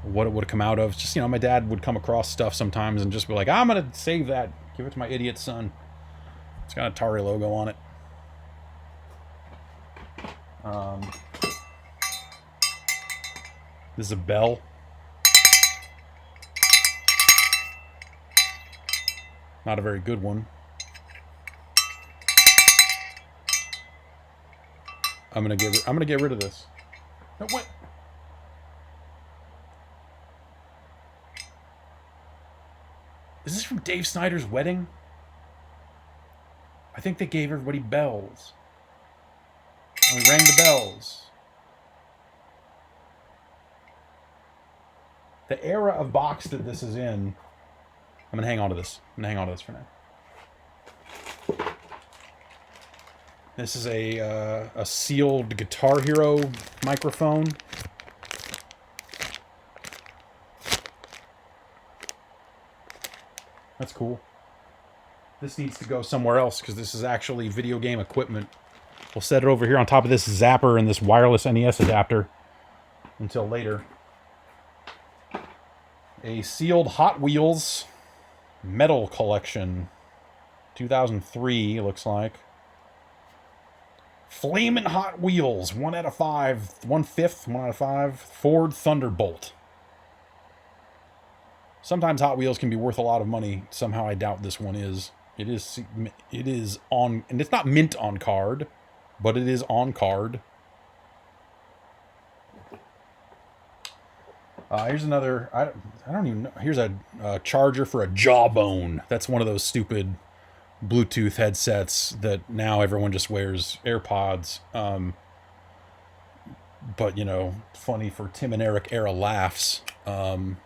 Speaker 1: it would have come out of. Just, my dad would come across stuff sometimes and just be like, I'm gonna save that, give it to my idiot son. It's got an Atari logo on it. This is a bell. Not a very good one. I'm gonna get rid of this. No, what? Is this from Dave Snyder's wedding? I think they gave everybody bells. And we rang the bells. The era of box that this is in. I'm gonna hang on to this. I'm gonna hang on to this for now. This is a sealed Guitar Hero microphone. That's cool. This needs to go somewhere else because this is actually video game equipment. We'll set it over here on top of this zapper and this wireless NES adapter until later. A sealed Hot Wheels metal collection. 2003, looks like. Flamin' Hot Wheels, 1 out of 5, 1/5, 1 out of 5. Ford Thunderbolt. Sometimes Hot Wheels can be worth a lot of money. Somehow I doubt this one is. It is on, and it's not mint on card, but it is on card. Here's another, I don't even know. Here's a charger for a Jawbone. That's one of those stupid Bluetooth headsets that now everyone just wears AirPods. But, you know, funny for Tim and Eric era laughs. Do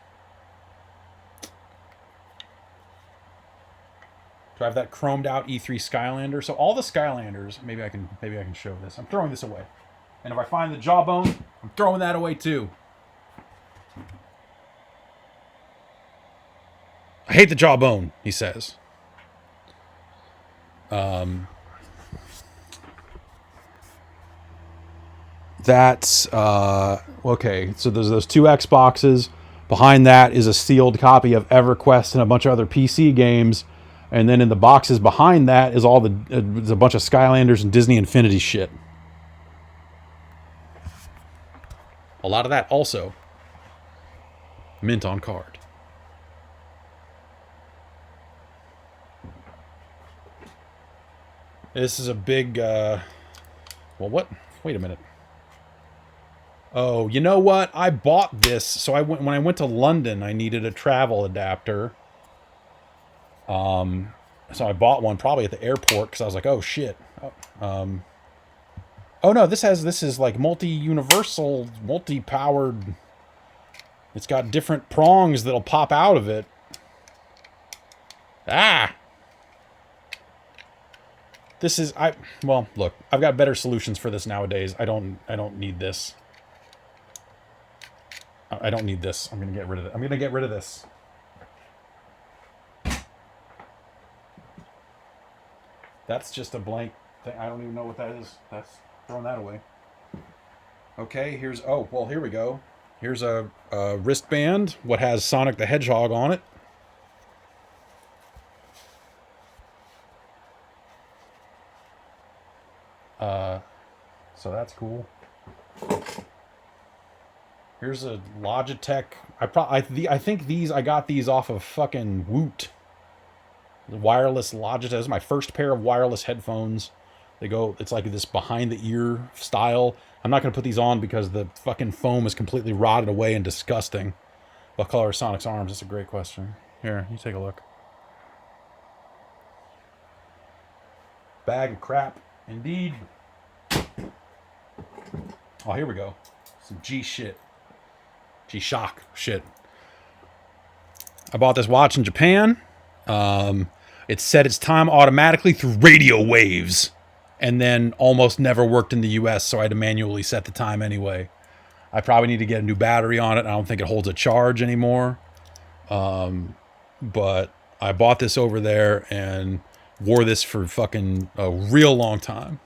Speaker 1: I have that chromed out E3 Skylander? So all the Skylanders, maybe I can show this. I'm throwing this away. And if I find the Jawbone, I'm throwing that away too. I hate the Jawbone, he says. That's okay. So there's those 2 Xboxes. Behind that is a sealed copy of EverQuest and a bunch of other PC games. And then in the boxes behind that is all a bunch of Skylanders and Disney Infinity shit. A lot of that also mint on card. This is a big, well, what? Wait a minute. Oh, you know what? I bought this. So when I went to London, I needed a travel adapter. So I bought one probably at the airport because I was like, oh shit. Oh no, this is like multi-universal, multi-powered. It's got different prongs that'll pop out of it. Ah! This is, well, look, I've got better solutions for this nowadays. I don't need this. I don't need this. I'm going to get rid of it. I'm going to get rid of this. That's just a blank thing. I don't even know what that is. That's throwing that away. Okay, here's, oh, well, here we go. Here's a wristband, what has Sonic the Hedgehog on it. So that's cool. Here's a Logitech. I think I got these off of fucking Woot. The wireless Logitech. This is my first pair of wireless headphones. It's like this behind the ear style. I'm not going to put these on because the fucking foam is completely rotted away and disgusting. What color are Sonic's arms? That's a great question. Here, you take a look. Bag of crap. Indeed. Oh, here we go. Some G-Shock shit. I bought this watch in Japan. It set its time automatically through radio waves. And then almost never worked in the US, so I had to manually set the time anyway. I probably need to get a new battery on it. I don't think it holds a charge anymore. But I bought this over there and wore this for fucking a real long time.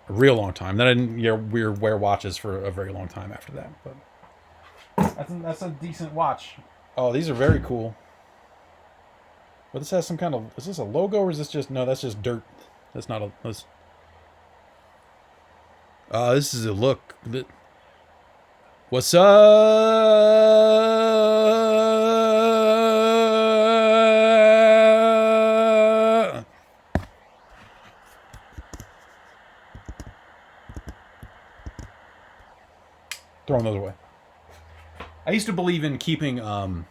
Speaker 1: A real long time. Then I didn't wear watches for a very long time after that. But that's a decent watch. Oh, these are very cool. But this has some kind of... Is this a logo or is this just... No, that's just dirt. That's not a... This is a look. What's up? Throwing those away. I used to believe in keeping a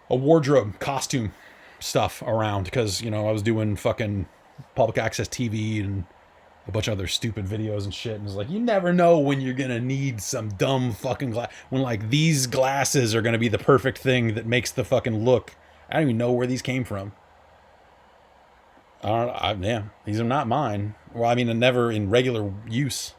Speaker 1: wardrobe, costume stuff around because, you know, I was doing fucking public access TV and a bunch of other stupid videos and shit. And it's like, you never know when you're going to need some dumb fucking glass. When, like, these glasses are going to be the perfect thing that makes the fucking look. I don't even know where these came from. Yeah, these are not mine. Well, I mean, never in regular use.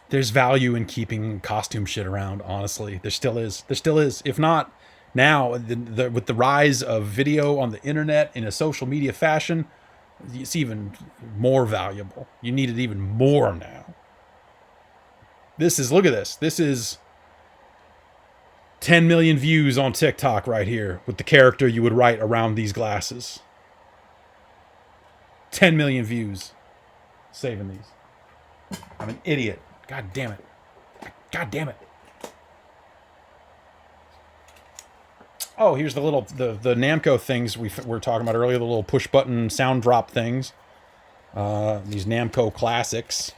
Speaker 1: There's value in keeping costume shit around, honestly. There still is. There still is. If not now, with the rise of video on the internet in a social media fashion, it's even more valuable. You need it even more now. Look at this. This is 10 million views on TikTok right here with the character you would write around these glasses. 10 million views. Saving these. I'm an idiot. God damn it. God damn it. Oh, here's the Namco things we were talking about earlier, the little push button sound drop things. These Namco classics.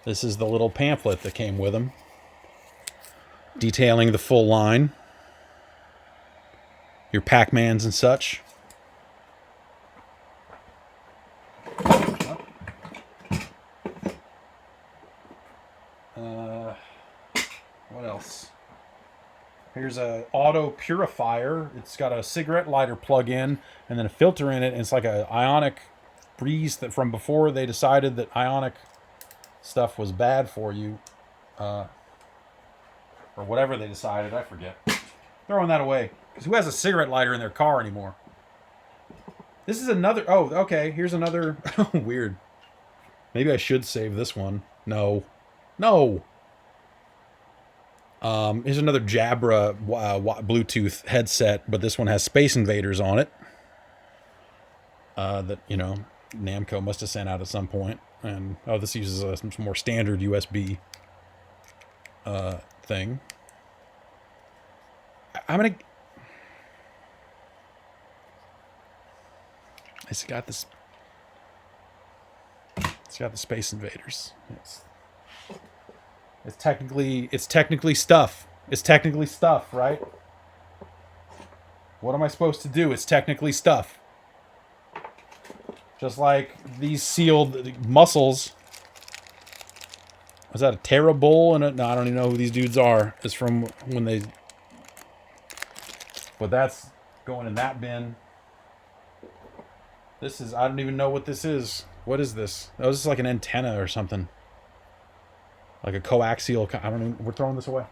Speaker 1: This is the little pamphlet that came with them, detailing the full line. Your Pac-Mans and such. What else? Here's a auto purifier. It's got a cigarette lighter plug-in and then a filter in it. And it's like a ionic breeze that from before they decided that ionic stuff was bad for you. Or whatever they decided. I forget. Throwing that away. Because who has a cigarette lighter in their car anymore? This is another... Oh, okay. Here's another... Weird. Maybe I should save this one. No. No! Here's another Jabra Bluetooth headset, but this one has Space Invaders on it. That, you know, Namco must have sent out at some point. And, oh, this uses a some more standard USB thing. I'm gonna... It's got this... It's got the Space Invaders. It's technically stuff. It's technically stuff, right? What am I supposed to do? It's technically stuff. Just like these sealed muscles. Was that a Terrabull? And no, I don't even know who these dudes are. It's from when they... But that's going in that bin. This is... I don't even know what this is. What is this? Oh, this is like an antenna or something. Like a coaxial... I don't know. We're throwing this away.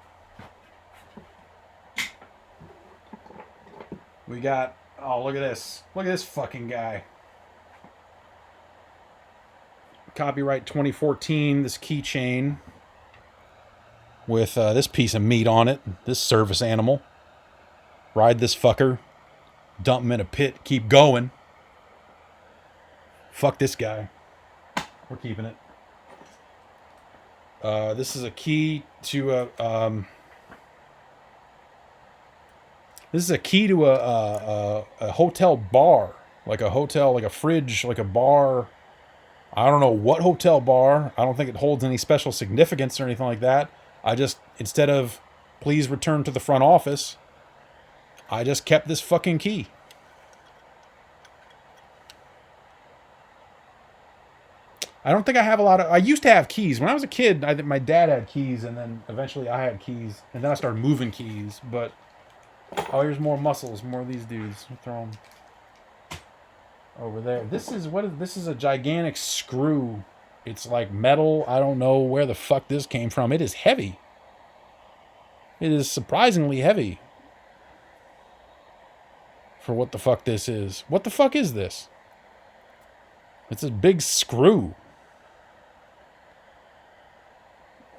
Speaker 1: We got... Oh, look at this. Look at this fucking guy. Copyright 2014. This keychain. With this piece of meat on it. This service animal. Ride this fucker. Dump him in a pit. Keep going. Fuck this guy. We're keeping it. This is a key to a... This is a key to a hotel bar. Like a hotel, like a fridge, like a bar. I don't know what hotel bar. I don't think it holds any special significance or anything like that. I just, instead of please return to the front office, I just kept this fucking key. I don't think I have a lot of... I used to have keys. When I was a kid, my dad had keys, and then eventually I had keys. And then I started moving keys, but... Oh, here's more muscles. More of these dudes. I'll throw them over there. This is... This is a gigantic screw. It's like metal. I don't know where the fuck this came from. It is heavy. It is surprisingly heavy. For what the fuck this is. What the fuck is this? It's a big screw.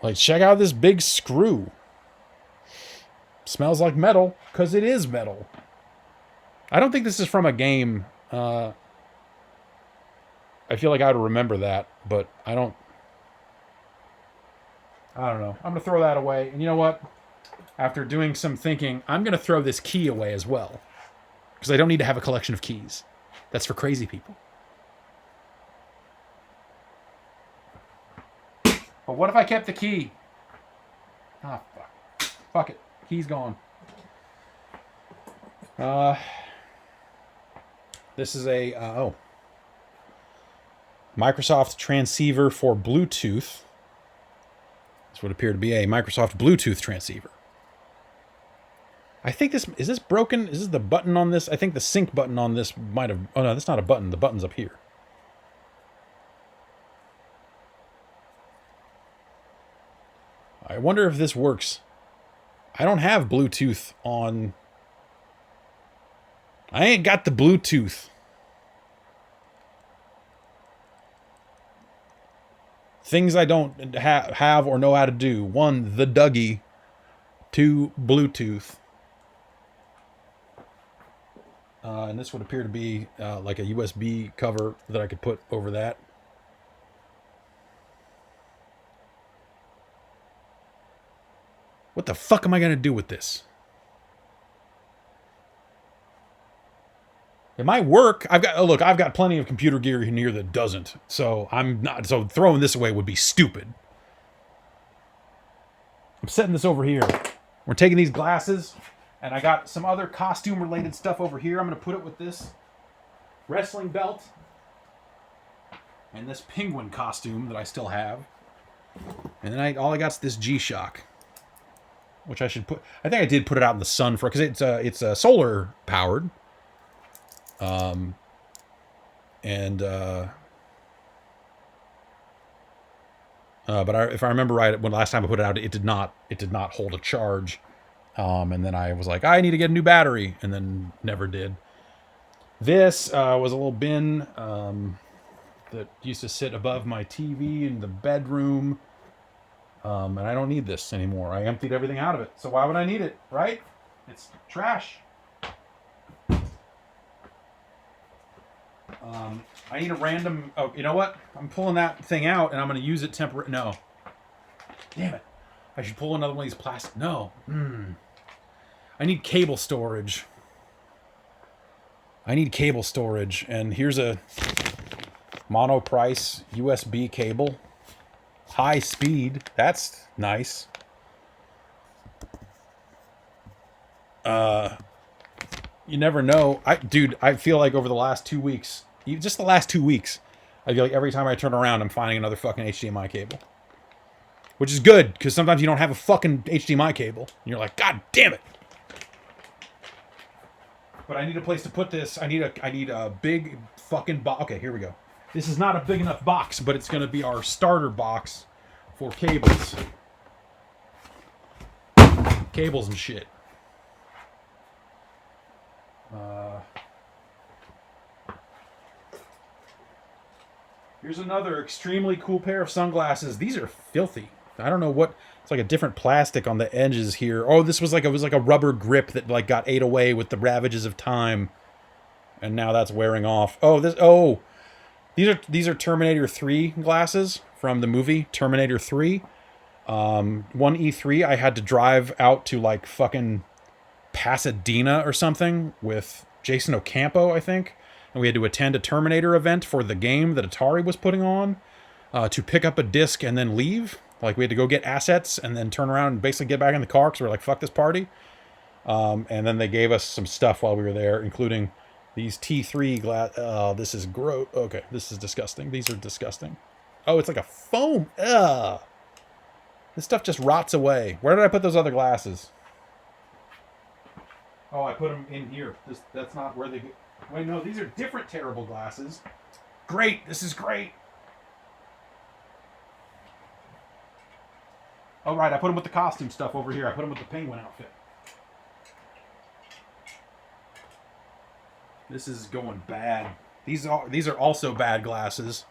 Speaker 1: Like, check out this big screw. Smells like metal, because it is metal. I don't think this is from a game. I feel like I would remember that, but I don't know. I'm going to throw that away. And you know what? After doing some thinking, I'm going to throw this key away as well. Because I don't need to have a collection of keys. That's for crazy people. But what if I kept the key? Ah, fuck. Fuck it. Key's gone. This is a Microsoft transceiver for Bluetooth. This would appear to be a Microsoft Bluetooth transceiver. I think this is this broken. Is this the button on this? I think the sync button on this might have. Oh no, that's not a button. The button's up here. I wonder if this works. I don't have Bluetooth on. I ain't got the Bluetooth. Things I don't have or know how to do. 1, the Dougie. 2, Bluetooth. And this would appear to be like a USB cover that I could put over that. What the fuck am I going to do with this? It might work. I've got plenty of computer gear in here that doesn't. So so throwing this away would be stupid. I'm setting this over here. We're taking these glasses, and I got some other costume related stuff over here. I'm going to put it with this wrestling belt and this penguin costume that I still have. And then all I got's this G-Shock, which I should put. I think I did put it out in the sun because it's solar powered. But if I remember right, when last time I put it out, it did not hold a charge. And then I was like, I need to get a new battery, and then never did. This was a little bin that used to sit above my TV in the bedroom. And I don't need this anymore. I emptied everything out of it. So why would I need it, right? It's trash. I need a random... Oh, you know what? I'm pulling that thing out, and I'm going to use it temporarily. No. Damn it. I should pull another one of these plastic... No. I need cable storage. And here's a monoprice USB cable. High speed. That's nice. You never know. Dude, I feel like over the last 2 weeks... Just the last 2 weeks, I feel like every time I turn around, I'm finding another fucking HDMI cable. Which is good, because sometimes you don't have a fucking HDMI cable. And you're like, God damn it. But I need a place to put this. I need a big fucking box. Okay, here we go. This is not a big enough box, but it's going to be our starter box for cables. Cables and shit. Here's another extremely cool pair of sunglasses. These are filthy. I don't know what. It's like a different plastic on the edges here. Oh, this was like a rubber grip that like got ate away with the ravages of time, and now that's wearing off. These are Terminator 3 glasses from the movie Terminator 3. One E3, I had to drive out to like fucking Pasadena or something with Jason Ocampo, I think. And we had to attend a Terminator event for the game that Atari was putting on to pick up a disc and then leave. Like, we had to go get assets and then turn around and basically get back in the car because we were like, fuck this party. And then they gave us some stuff while we were there, including these T3 glass. This is gross. Okay, this is disgusting. These are disgusting. Oh, it's like a foam. Ugh. This stuff just rots away. Where did I put those other glasses? Oh, I put them in here. That's not where they... Wait, no, these are different terrible glasses. Great, this is great. Oh, right, I put them with the costume stuff over here. I put them with the penguin outfit. This is going bad. These are also bad glasses.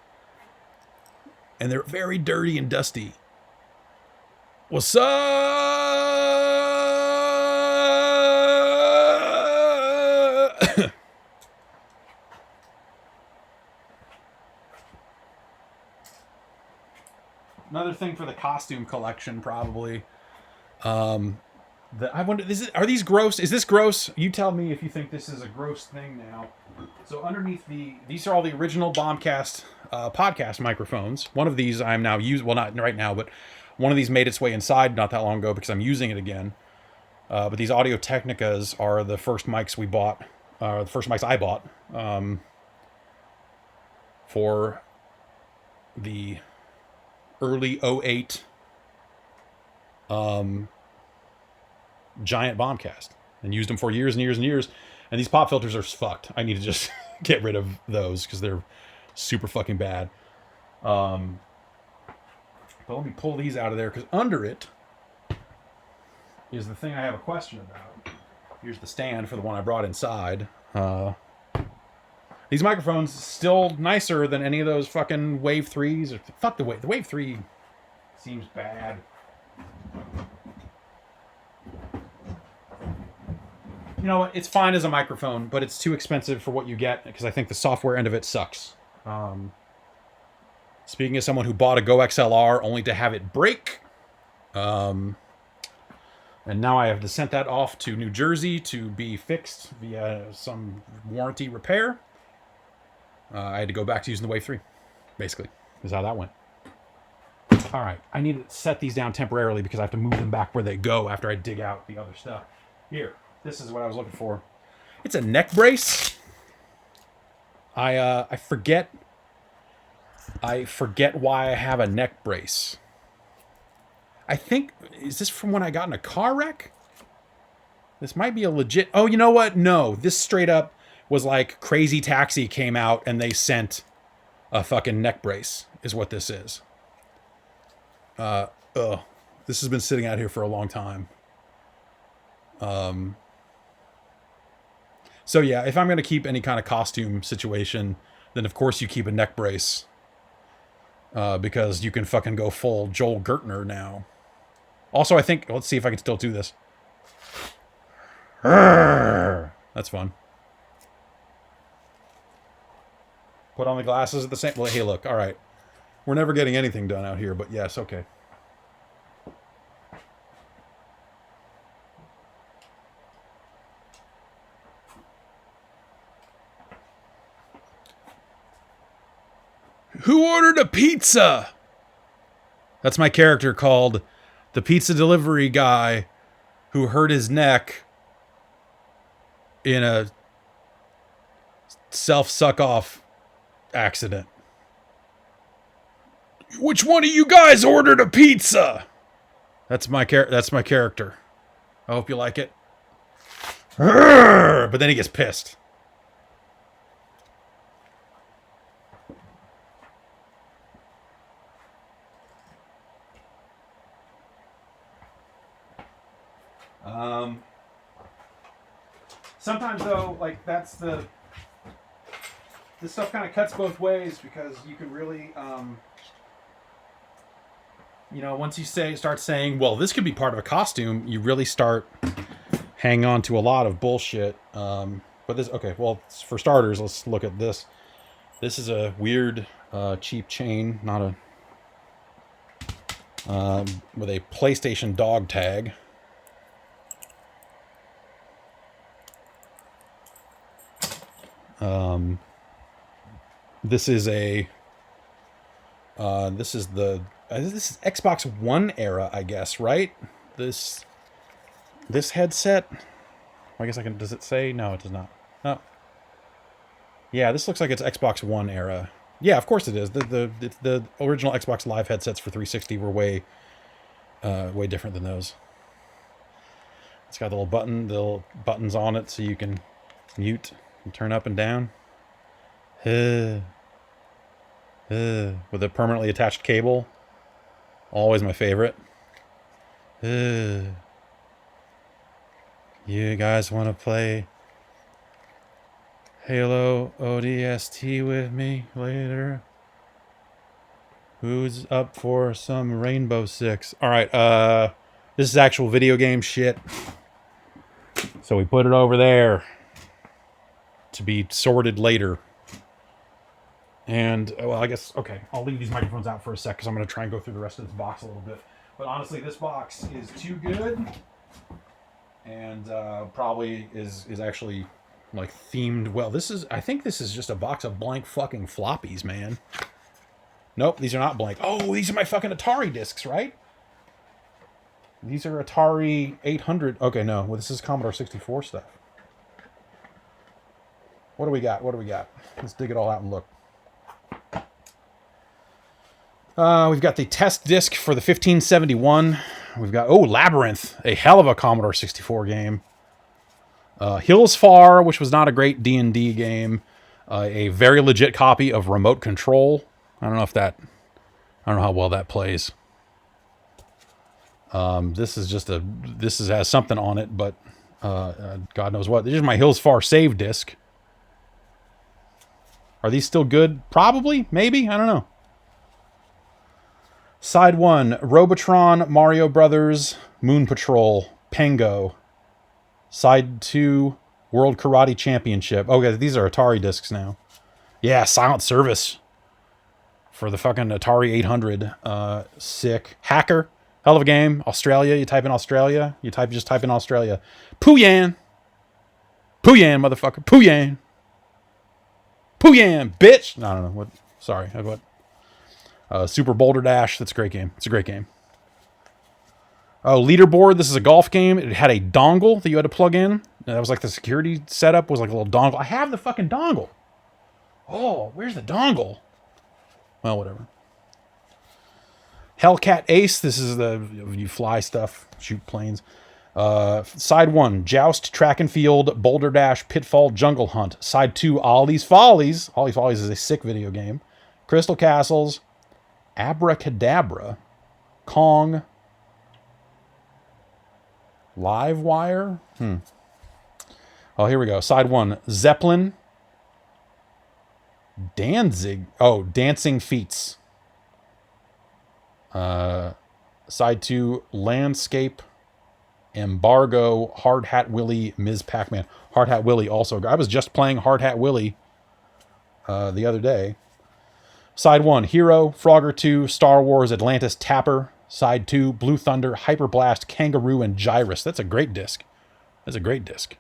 Speaker 1: And they're very dirty and dusty. What's up? Another thing for the costume collection, probably. I wonder, are these gross? Is this gross? You tell me if you think this is a gross thing now. So underneath these are all the original Bombcast podcast microphones. One of these I'm now using, well, not right now, but one of these made its way inside not that long ago because I'm using it again. But these Audio Technicas are the first mics we bought, the first mics I bought for the early 08 giant Bombcast, and used them for years and years and years. And these pop filters are fucked. I need to just get rid of those because they're super fucking bad. But let me pull these out of there because under it is the thing I have a question about. Here's the stand for the one I brought inside. These microphones still nicer than any of those fucking Wave 3s. Or, fuck the Wave 3 seems bad. You know what? It's fine as a microphone, but it's too expensive for what you get because I think the software end of it sucks. Speaking as someone who bought a Go XLR only to have it break, and now I have to send that off to New Jersey to be fixed via some warranty repair. I had to go back to using the Wave 3, basically, is how that went. All right, I need to set these down temporarily because I have to move them back where they go after I dig out the other stuff. Here. This is what I was looking for. It's a neck brace. I forget why I have a neck brace. I think, is this from when I got in a car wreck? This might be a legit... Oh, you know what? No, this straight up was like Crazy Taxi came out and they sent a fucking neck brace, is what this is. This has been sitting out here for a long time. So yeah, if I'm going to keep any kind of costume situation, then of course you keep a neck brace. Because you can fucking go full Joel Gertner now. Also, I think, let's see if I can still do this. That's fun. Put on the glasses at the same... Well, hey, look, all right. We're never getting anything done out here, but yes, okay. Who ordered a pizza? That's my character called the pizza delivery guy who hurt his neck in a self-suck-off accident. Which one of you guys ordered a pizza? That's my character. I hope you like it. But then he gets pissed. Sometimes though, like this stuff kind of cuts both ways because you can really, once you start saying, well, this could be part of a costume, you really start hanging on to a lot of bullshit. But this, okay, well, for starters, let's look at this. This is a weird, cheap chain, not a, with a PlayStation dog tag. This is Xbox One era, I guess, right? This headset. I guess I can. Does it say? No, it does not. Oh. Yeah, this looks like it's Xbox One era. Yeah, of course it is. The original Xbox Live headsets for 360 were way different than those. It's got the little buttons on it so you can mute and turn up and down. With a permanently attached cable. Always my favorite. You guys want to play Halo ODST with me later? Who's up for some Rainbow Six? Alright, this is actual video game shit. So we put it over there to be sorted later. And, well, I guess, okay, I'll leave these microphones out for a sec because I'm going to try and go through the rest of this box a little bit. But honestly, this box is too good and probably is actually like themed well. I think this is just a box of blank fucking floppies, man. Nope, these are not blank. Oh, these are my fucking Atari discs, right? These are Atari 800. Okay, no, well, this is Commodore 64 stuff. What do we got? What do we got? Let's dig it all out and look. We've got the test disc for the 1571. We've got, Labyrinth, a hell of a Commodore 64 game. Hills Far, which was not a great D&D game. A very legit copy of Remote Control. I don't know how well that plays. This has something on it, but God knows what. This is my Hills Far save disc. Are these still good? Probably, maybe, I don't know. Side 1, Robotron, Mario Brothers, Moon Patrol, Pengo. Side 2, World Karate Championship. Okay, these are Atari discs now. Yeah, Silent Service for the fucking Atari 800. Sick. Hacker, hell of a game. Australia, you type in Australia. Just type in Australia. Pooyan. Pooyan, motherfucker. Pooyan. Pooyan, bitch. I don't know what. Sorry, what? Super Boulder Dash. That's a great game. It's a great game. Oh, Leaderboard. This is a golf game. It had a dongle that you had to plug in. That was like the security setup was like a little dongle. I have the fucking dongle. Oh, where's the dongle? Well, whatever. Hellcat Ace. This is you fly stuff, shoot planes. Side 1, Joust, Track and Field, Boulder Dash, Pitfall, Jungle Hunt. Side 2, Ollie's Follies. Ollie's Follies is a sick video game. Crystal Castles, Abracadabra, Kong, Live Wire. Oh, here we go. Side 1, Zeppelin, Danzig. Oh, Dancing Feats. Side 2, Landscape, Embargo, Hard Hat Willie, Ms. Pac-Man. Hard Hat Willie also. I was just playing Hard Hat Willie the other day. Side 1, Hero, Frogger 2, Star Wars, Atlantis Tapper. Side 2, Blue Thunder, Hyper Blast, Kangaroo, and Gyrus. That's a great disc. That's a great disc.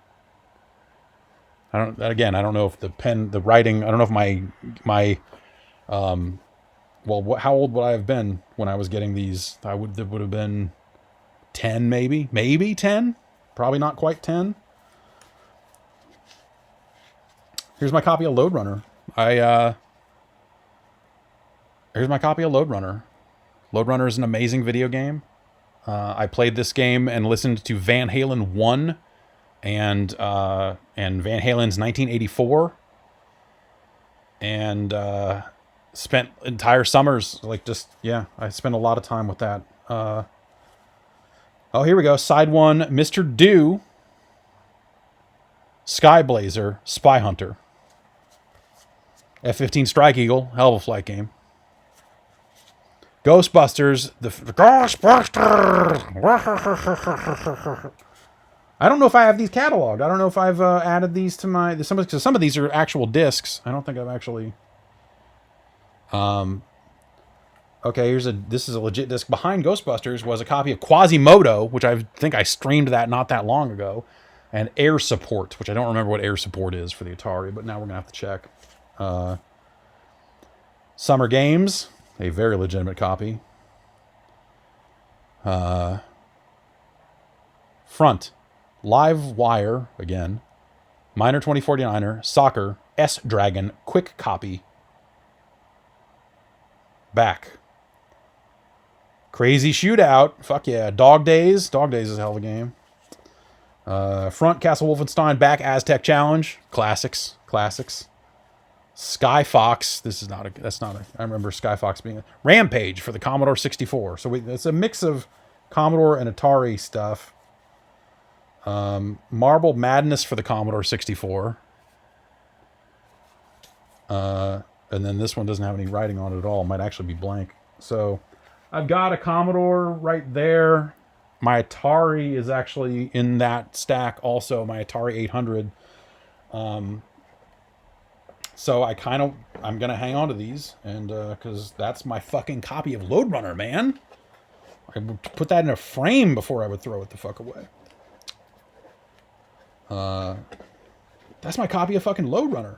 Speaker 1: I don't know if the writing, I don't know if my how old would I have been when I was getting these? It would have been 10 maybe 10, probably not quite 10. Here's my copy of Loadrunner. Here's my copy of Loadrunner. Loadrunner is an amazing video game. I played this game and listened to Van Halen 1 and Van Halen's 1984, and spent entire summers I spent a lot of time with that. Oh, here we go. Side 1, Mr. Do, Skyblazer, Spy Hunter. F-15 Strike Eagle, hell of a flight game. Ghostbusters, the Ghostbusters. I don't know if I have these cataloged. I don't know if I've added these to my some of these are actual discs. I don't think I've actually. Okay, this is a legit disc. Behind Ghostbusters was a copy of Quasimodo, which I think I streamed that not that long ago, and Air Support, which I don't remember what Air Support is for the Atari, but now we're gonna have to check. Summer Games, a very legitimate copy. Front, Live Wire again, Miner 2049er, Soccer, S-Dragon, Quick Copy. Back, Crazy Shootout, fuck yeah. Dog Days is a hell of a game. Front, Castle Wolfenstein, back, Aztec Challenge, classics. Sky Fox, I remember Sky Fox being Rampage for the Commodore 64. So it's a mix of Commodore and Atari stuff. Marble Madness for the Commodore 64. And then this one doesn't have any writing on it at all. It might actually be blank. So I've got a Commodore right there. My Atari is actually in that stack also, my Atari 800. So I'm going to hang on to these, and because that's my fucking copy of Loadrunner, man. I would put that in a frame before I would throw it the fuck away. That's my copy of fucking Loadrunner.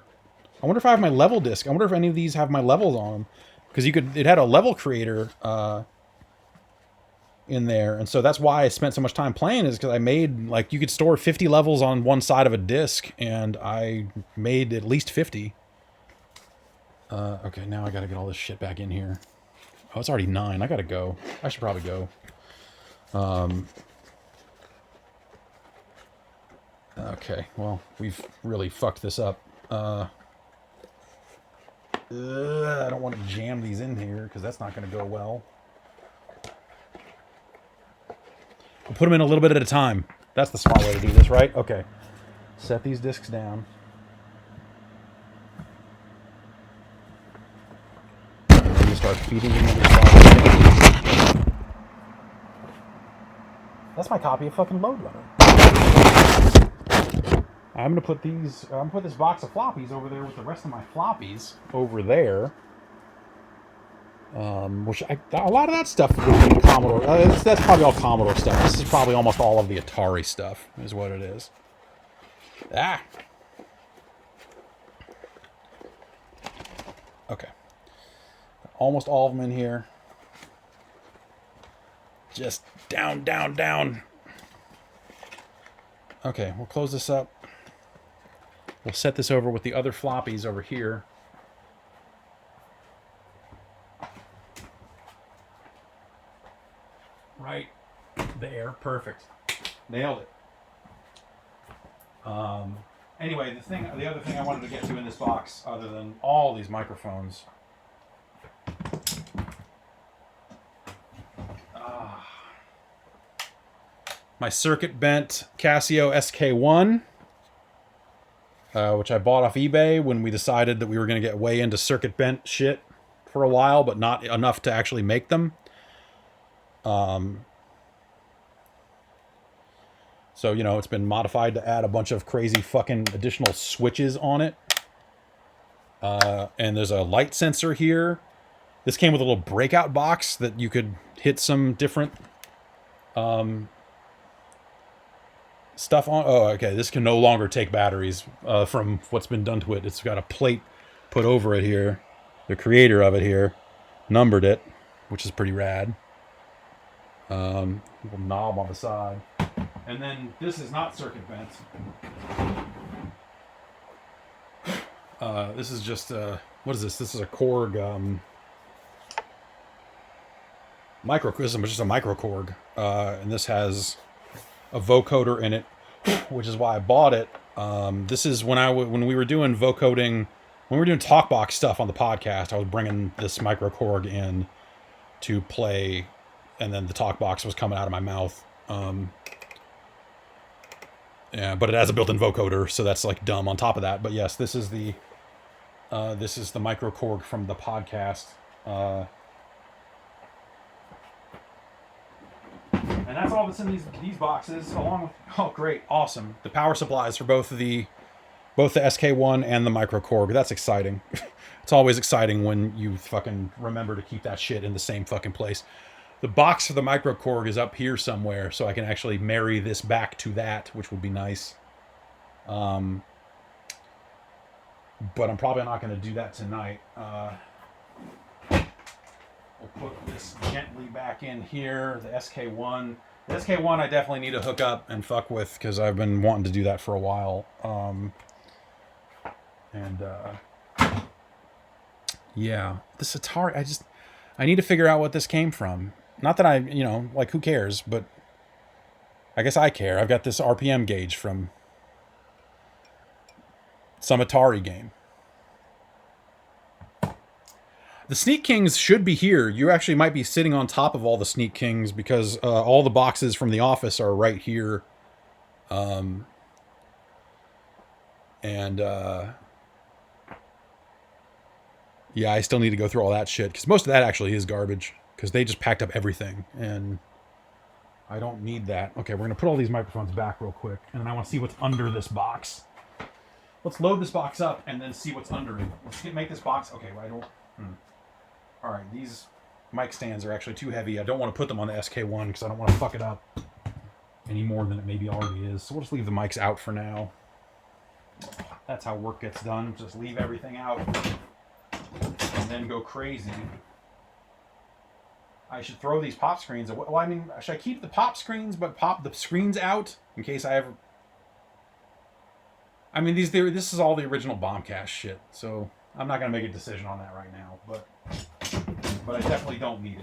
Speaker 1: I wonder if I have my level disc. I wonder if any of these have my levels on them. Because it had a level creator in there. And so that's why I spent so much time playing, is because I made, like, you could store 50 levels on one side of a disc, and I made at least 50. Okay, now I gotta get all this shit back in here. Oh, it's already 9. I gotta go. I should probably go. Okay, well, we've really fucked this up. I don't want to jam these in here, because that's not going to go well. We'll put them in a little bit at a time. That's the smart way to do this, right? Okay. Set these discs down. And then you start feeding them into the box. That's my copy of fucking Loadrunner. I'm gonna put this box of floppies over there with the rest of my floppies over there. Which a lot of that stuff would be Commodore. That's probably all Commodore stuff. This is probably almost all of the Atari stuff, is what it is. Ah. Okay. Almost all of them in here. Just down, down, down. Okay, we'll close this up. We'll set this over with the other floppies over here. Right there. Perfect. Nailed it. Anyway, the other thing I wanted to get to in this box, other than all these microphones, my circuit bent Casio SK1, which I bought off eBay when we decided that we were going to get way into circuit bent shit for a while, but not enough to actually make them. So, you know, it's been modified to add a bunch of crazy fucking additional switches on it. And there's a light sensor here. This came with a little breakout box that you could hit some different stuff on. Oh, okay. This can no longer take batteries from what's been done to it. It's got a plate put over it here. The creator of it here numbered it, which is pretty rad. Little knob on the side. And then this is not circuit bent. This is just what is this? This is a Korg Microcosm, it's just a Microkorg. And this has a vocoder in it, which is why I bought it. This is when we were doing vocoding, when we were doing talkbox stuff on the podcast, I was bringing this Microkorg in to play, and then the talkbox was coming out of my mouth. Yeah, but it has a built-in vocoder, so that's like dumb on top of that. But yes, this is the Microkorg from the podcast. And that's all that's in these boxes, along with, oh great, awesome, the power supplies for both the SK1 and the Microkorg. That's exciting. It's always exciting when you fucking remember to keep that shit in the same fucking place. The box for the Microkorg is up here somewhere, so I can actually marry this back to that, which would be nice. But I'm probably not going to do that tonight. We'll put this gently back in here. The SK1. The SK1 I definitely need to hook up and fuck with, because I've been wanting to do that for a while. Yeah. This Atari, I need to figure out what this came from. Not that I, you know, like, who cares, but I guess I care. I've got this RPM gauge from some Atari game. The Sneak Kings should be here. You actually might be sitting on top of all the Sneak Kings, because all the boxes from the office are right here. Yeah, I still need to go through all that shit, because most of that actually is garbage, because they just packed up everything, and I don't need that. Okay, we're going to put all these microphones back real quick, and then I want to see what's under this box. Let's load this box up and then see what's under it. Let's make this box... Okay, right. All right, these mic stands are actually too heavy. I don't want to put them on the SK1 because I don't want to fuck it up. any more than it maybe already is. So we'll just leave the mics out for now. That's how work gets done. Just leave everything out and then go crazy. I should throw these pop screens away. Well, I mean, should I keep the pop screens but pop the screens out in case I ever... I mean, this is all the original Bombcast shit, so I'm not going to make a decision on that right now, but I definitely don't need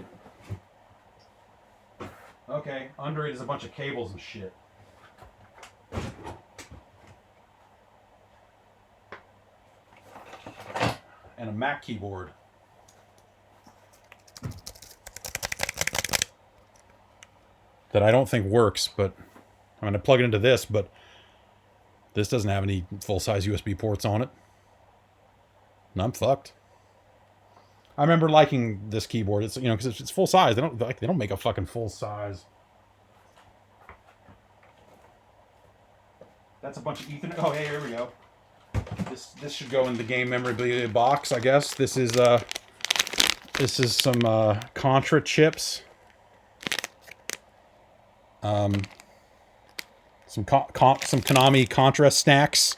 Speaker 1: it. Okay, under it is a bunch of cables and shit. And a Mac keyboard. That I don't think works, but I'm going to plug it into this, but this doesn't have any full-size USB ports on it. And I'm fucked. I remember liking this keyboard. It's, you know, because it's full size. They don't make a fucking full size. That's a bunch of Ethernet. Oh, hey, here we go. This should go in the game memorabilia box, I guess. This is some Contra chips. Some Konami Contra snacks.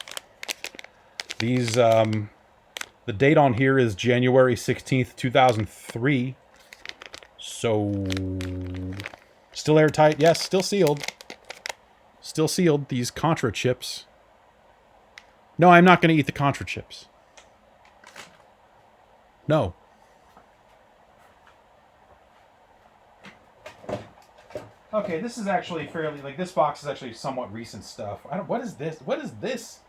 Speaker 1: These the date on here is January 16th, 2003. So still airtight. Yes, still sealed. Still sealed, these Contra chips. No, I'm not going to eat the Contra chips. No. Okay, this is actually fairly, like, this box is actually somewhat recent stuff. What is this? What is this?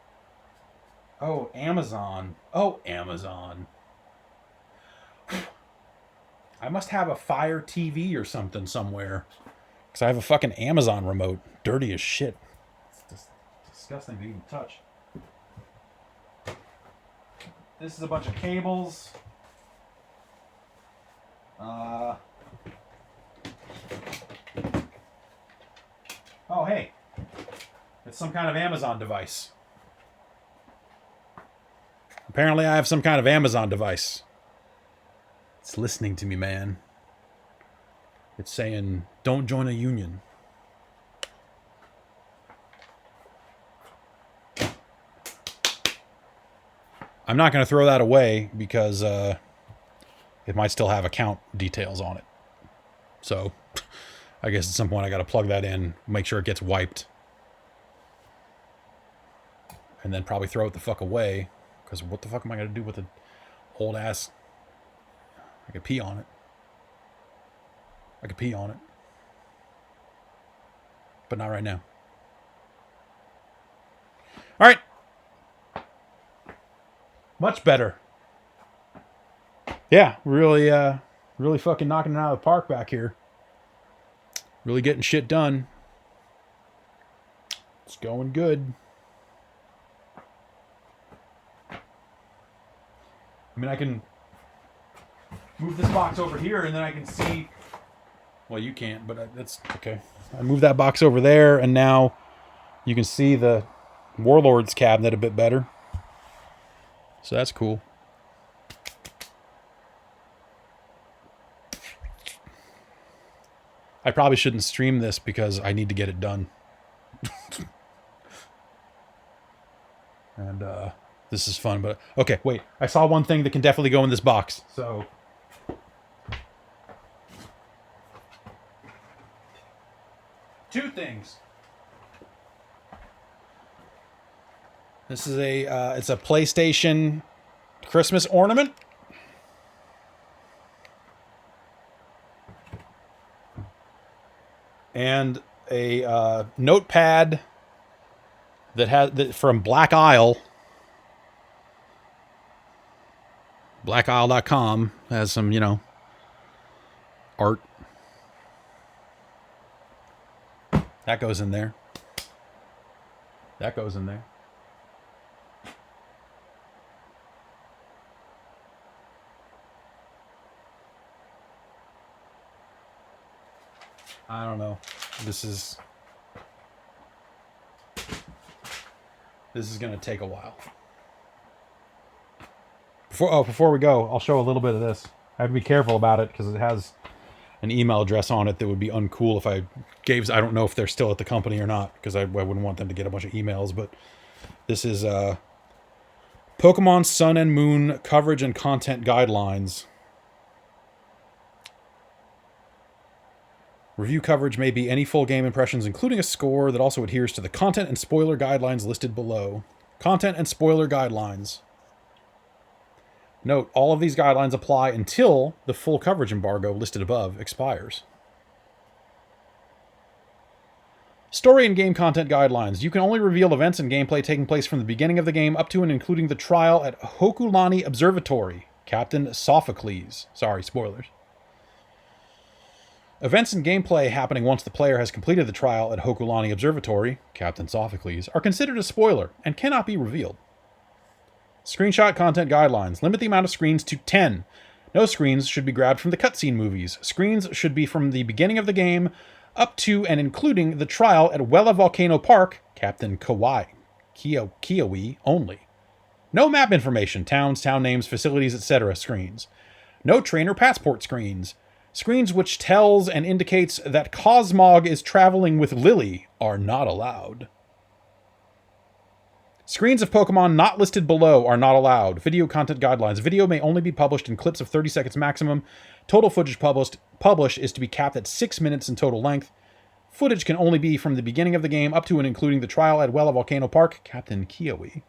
Speaker 1: Oh, Amazon. Oh, Amazon. I must have a Fire TV or something somewhere. Because I have a fucking Amazon remote. Dirty as shit. It's disgusting to even touch. This is a bunch of cables. Oh, hey. It's some kind of Amazon device. Apparently I have some kind of Amazon device. It's listening to me, man. It's saying, don't join a union. I'm not going to throw that away because it might still have account details on it. So I guess at some point I got to plug that in, make sure it gets wiped. And then probably throw it the fuck away. Because what the fuck am I going to do with an old ass... I could pee on it. I could pee on it. But not right now. Alright. Much better. Yeah, really fucking knocking it out of the park back here. Really getting shit done. It's going good. I mean, I can move this box over here and then I can see... Well, you can't, but that's okay. I move that box over there and now you can see the Warlord's cabinet a bit better. So that's cool. I probably shouldn't stream this because I need to get it done. And this is fun, but okay, wait. I saw one thing that can definitely go in this box. So two things. This is it's a PlayStation Christmas ornament. And a notepad that from Black Isle. BlackIsle.com has some, you know, art. That goes in there. That goes in there. I don't know. This is going to take a while. Before we go, I'll show a little bit of this. I have to be careful about it because it has an email address on it that would be uncool if I Gabe's, I don't know if they're still at the company or not, because I wouldn't want them to get a bunch of emails, but this is Pokemon Sun and Moon coverage and content guidelines. Review coverage may be any full game impressions, including a score that also adheres to the content and spoiler guidelines listed below. Content and spoiler guidelines. Note, all of these guidelines apply until the full coverage embargo listed above expires. Story and game content guidelines. You can only reveal events and gameplay taking place from the beginning of the game up to and including the trial at Hokulani Observatory. Captain Sophocles. Sorry, spoilers. Events and gameplay happening once the player has completed the trial at Hokulani Observatory, Captain Sophocles, are considered a spoiler and cannot be revealed. Screenshot content guidelines. Limit the amount of screens to 10. No screens should be grabbed from the cutscene movies. Screens should be from the beginning of the game up to and including the trial at Wella Volcano Park, Captain Kiawe only. No map information, towns, town names, facilities, etc. screens. No trainer passport screens. Screens which tells and indicates that Cosmog is traveling with Lily are not allowed. Screens of Pokemon not listed below are not allowed. Video content guidelines. Video may only be published in clips of 30 seconds maximum. Total footage published is to be capped at 6 minutes in total length. Footage can only be from the beginning of the game up to and including the trial at Wella Volcano Park, Captain Kiawe.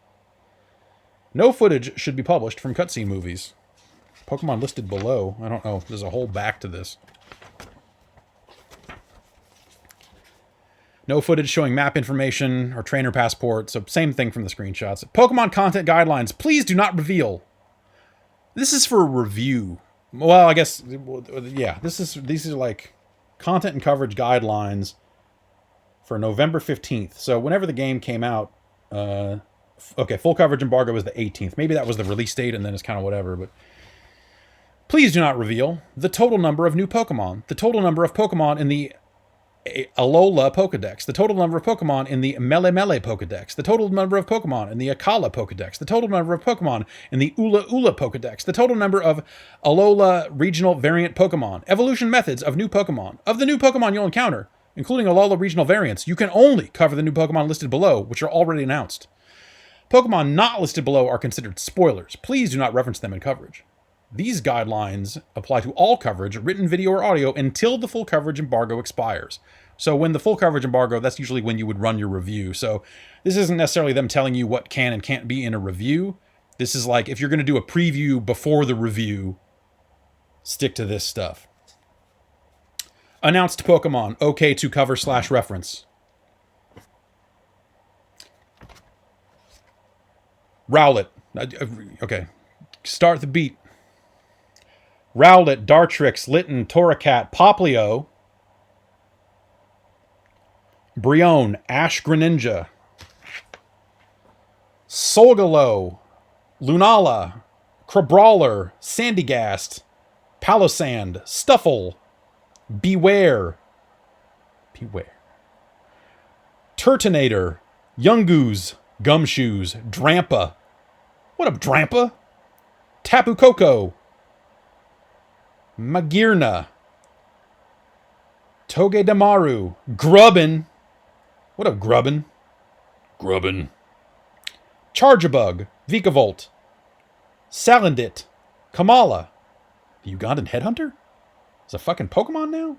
Speaker 1: No footage should be published from cutscene movies. Pokemon listed below. I don't know. There's a whole back to this. No footage showing map information or trainer passport. So same thing from the screenshots. Pokemon content guidelines. Please do not reveal. This is for review. Well, I guess, yeah. These are like content and coverage guidelines for November 15th. So whenever the game came out, okay, full coverage embargo was the 18th. Maybe that was the release date and then it's kind of whatever, but please do not reveal the total number of new Pokemon, the total number of Pokemon in the Alola Pokedex, the total number of Pokemon in the Melemele Pokedex, the total number of Pokemon in the Akala Pokedex, the total number of Pokemon in the Ula Ula Pokedex, the total number of Alola regional variant Pokemon, evolution methods of new Pokemon, of the new Pokemon you'll encounter, including Alola regional variants. You can only cover the new Pokemon listed below, which are already announced. Pokemon not listed below are considered spoilers. Please do not reference them in coverage. These guidelines apply to all coverage, written video or audio, until the full coverage embargo expires. So when the full coverage embargo, that's usually when you would run your review. So this isn't necessarily them telling you what can and can't be in a review. This is like, if you're going to do a preview before the review, stick to this stuff. Announced Pokemon, okay to cover / reference. Rowlet. Okay. Start the beat. Rowlet, Dartrix, Litten, Torracat, Poplio, Brionne, Ash Greninja, Solgaleo, Lunala, Crabrawler, Sandygast, Palossand, Stuffle, Beware, Turtonator, Yungoos, Gumshoes, Drampa. What up, Drampa? Tapu Koko, Magearna, Togedemaru, Grubbin. What up, Grubbin? Grubbin. Charjabug, Vikavolt, Salandit, Kamala. The Ugandan Headhunter? It's a fucking Pokemon now?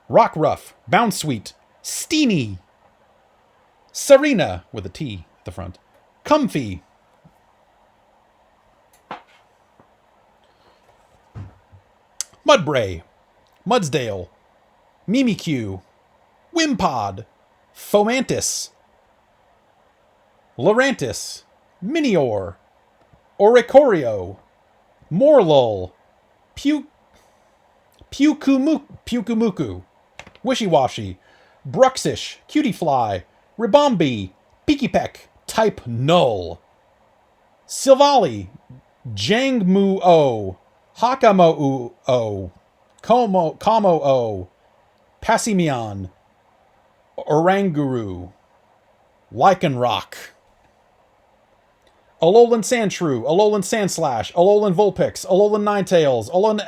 Speaker 1: Rockruff, Bounsweet, Steenie, Serena, with a T at the front, Comfy, Mudbray, Mudsdale, Mimikyu, Wimpod, Fomantis, Lurantis, Minior, Oricorio, Morlul, Pukumuku, Wishiwashi, Bruxish, Cutiefly, Ribombee, Pikipek, Type Null, Silvally, Jangmu-O, Hakamo-O, Como-O, Passimian, Oranguru, Lycanroc, Alolan Sandshrew, Alolan Sandslash, Alolan Vulpix, Alolan Ninetales, Alolan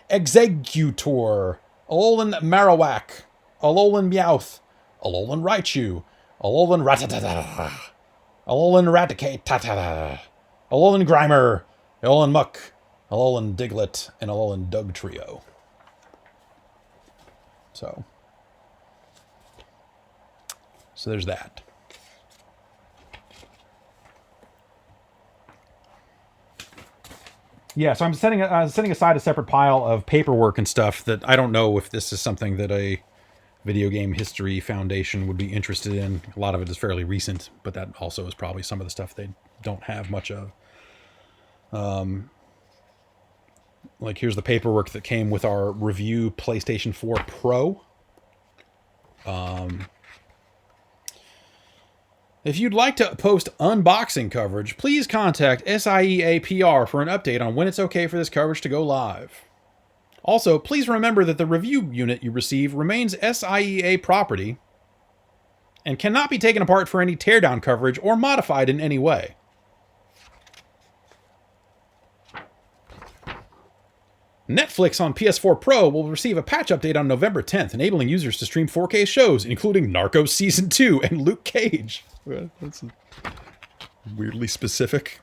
Speaker 1: Executor, Alolan Marowak, Alolan Meowth, Alolan Raichu, Alolan Rattata, Alolan Raticate, Alolan Grimer, Alolan Muck, Alolan Diglett, and Alolan Dugtrio. So there's that. Yeah, so I'm setting aside a separate pile of paperwork and stuff that I don't know if this is something that a Video Game History Foundation would be interested in. A lot of it is fairly recent, but that also is probably some of the stuff they don't have much of. Like, here's the paperwork that came with our review PlayStation 4 Pro. If you'd like to post unboxing coverage, please contact SIEA PR for an update on when it's okay for this coverage to go live. Also, please remember that the review unit you receive remains SIEA property and cannot be taken apart for any teardown coverage or modified in any way. Netflix on PS4 Pro will receive a patch update on November 10th, enabling users to stream 4K shows, including Narcos Season 2 and Luke Cage. That's weirdly specific.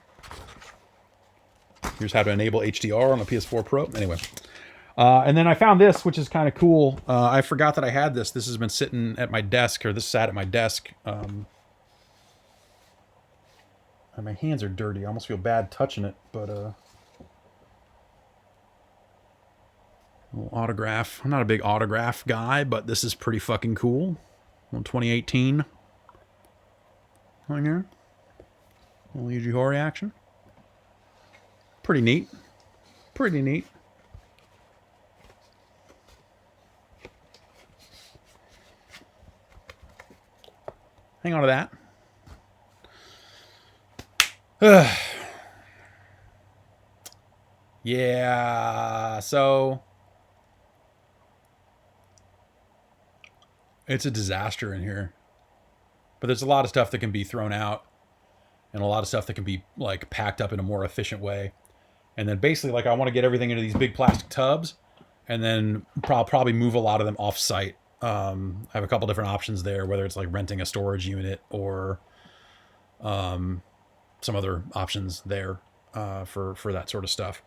Speaker 1: Here's how to enable HDR on a PS4 Pro. Anyway. And then I found this, which is kind of cool. I forgot that I had this. This has been sitting at my desk, or this sat at my desk. My hands are dirty. I almost feel bad touching it, but... little autograph. I'm not a big autograph guy, but this is pretty fucking cool. 2018. Right here. Little Yuji Horii action. Pretty neat. Pretty neat. Hang on to that. Yeah, so... it's a disaster in here. But there's a lot of stuff that can be thrown out. And a lot of stuff that can be, like, packed up in a more efficient way. And then basically, like, I want to get everything into these big plastic tubs. And then probably move a lot of them off-site. I have a couple different options there, whether it's, like, renting a storage unit or some other options there for that sort of stuff.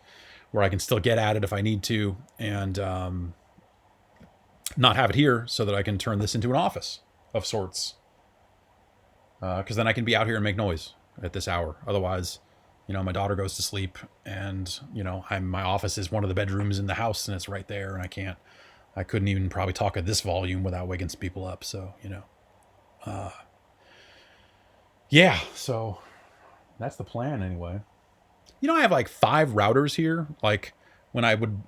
Speaker 1: Where I can still get at it if I need to. And... not have it here so that I can turn this into an office of sorts. Because then I can be out here and make noise at this hour. Otherwise, you know, my daughter goes to sleep and, you know, my office is one of the bedrooms in the house and it's right there and I couldn't even probably talk at this volume without waking some people up. So, you know, yeah, so that's the plan anyway. You know, I have like 5 routers here. Like when I would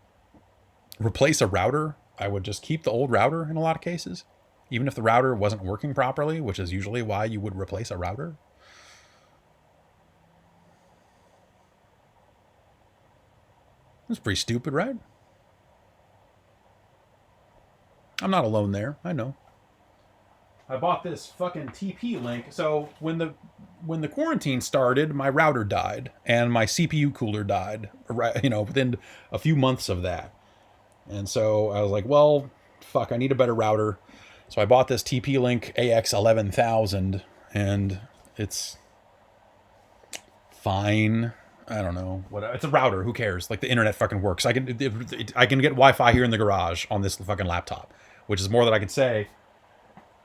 Speaker 1: replace a router, I would just keep the old router in a lot of cases, even if the router wasn't working properly, which is usually why you would replace a router. That's pretty stupid, right? I'm not alone there. I know. I bought this fucking TP-Link. So when the quarantine started, my router died and my CPU cooler died, you know, within a few months of that. And so I was like, well, fuck, I need a better router. So I bought this TP-Link AX11000 and it's fine. I don't know. It's a router. Who cares? Like the internet fucking works. I can get Wi-Fi here in the garage on this fucking laptop, which is more than I can say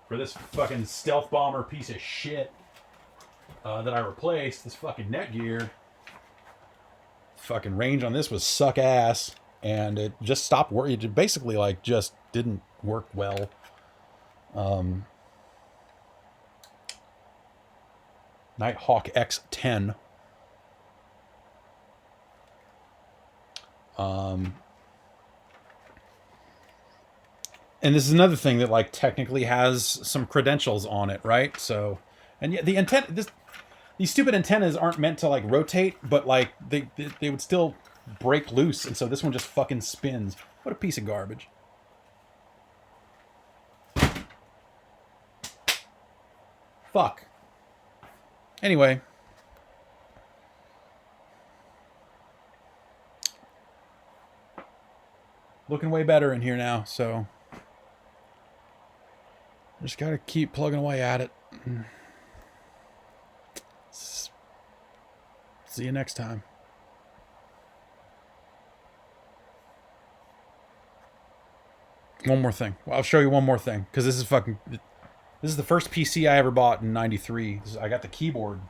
Speaker 1: for this fucking stealth bomber piece of shit that I replaced. This fucking Netgear. Fucking range on this was suck ass. And it just stopped working. It basically, like, just didn't work well. Nighthawk X10. And this is another thing that, like, technically has some credentials on it, right? So, and yet the antenna, these stupid antennas aren't meant to, like, rotate, but, like, they would still break loose, and so this one just fucking spins. What a piece of garbage. Fuck. Anyway. Looking way better in here now, so... Just gotta keep plugging away at it. See you next time. One more thing. Well, I'll show you one more thing, because this is fucking... This is the first PC I ever bought in '93. I got the keyboard.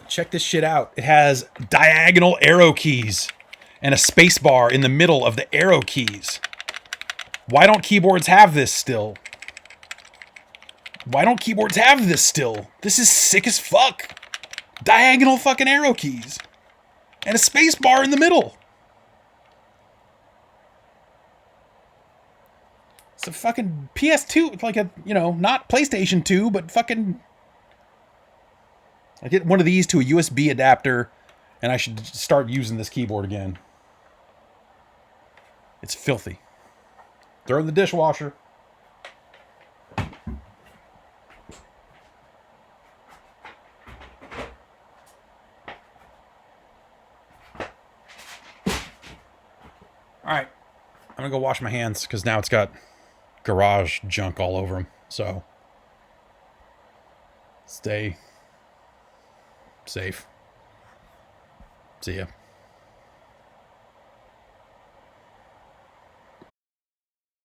Speaker 1: Check this shit out. It has diagonal arrow keys and a space bar in the middle of the arrow keys. Why don't keyboards have this still? Why don't keyboards have this still? This is sick as fuck. Diagonal fucking arrow keys. And a space bar in the middle. It's a fucking PS2. It's like a, you know, not PlayStation 2, but fucking... I get one of these to a USB adapter, and I should start using this keyboard again. It's filthy. Throw it in the dishwasher. Alright, I'm gonna go wash my hands, because now it's got garage junk all over them, so stay safe. See ya.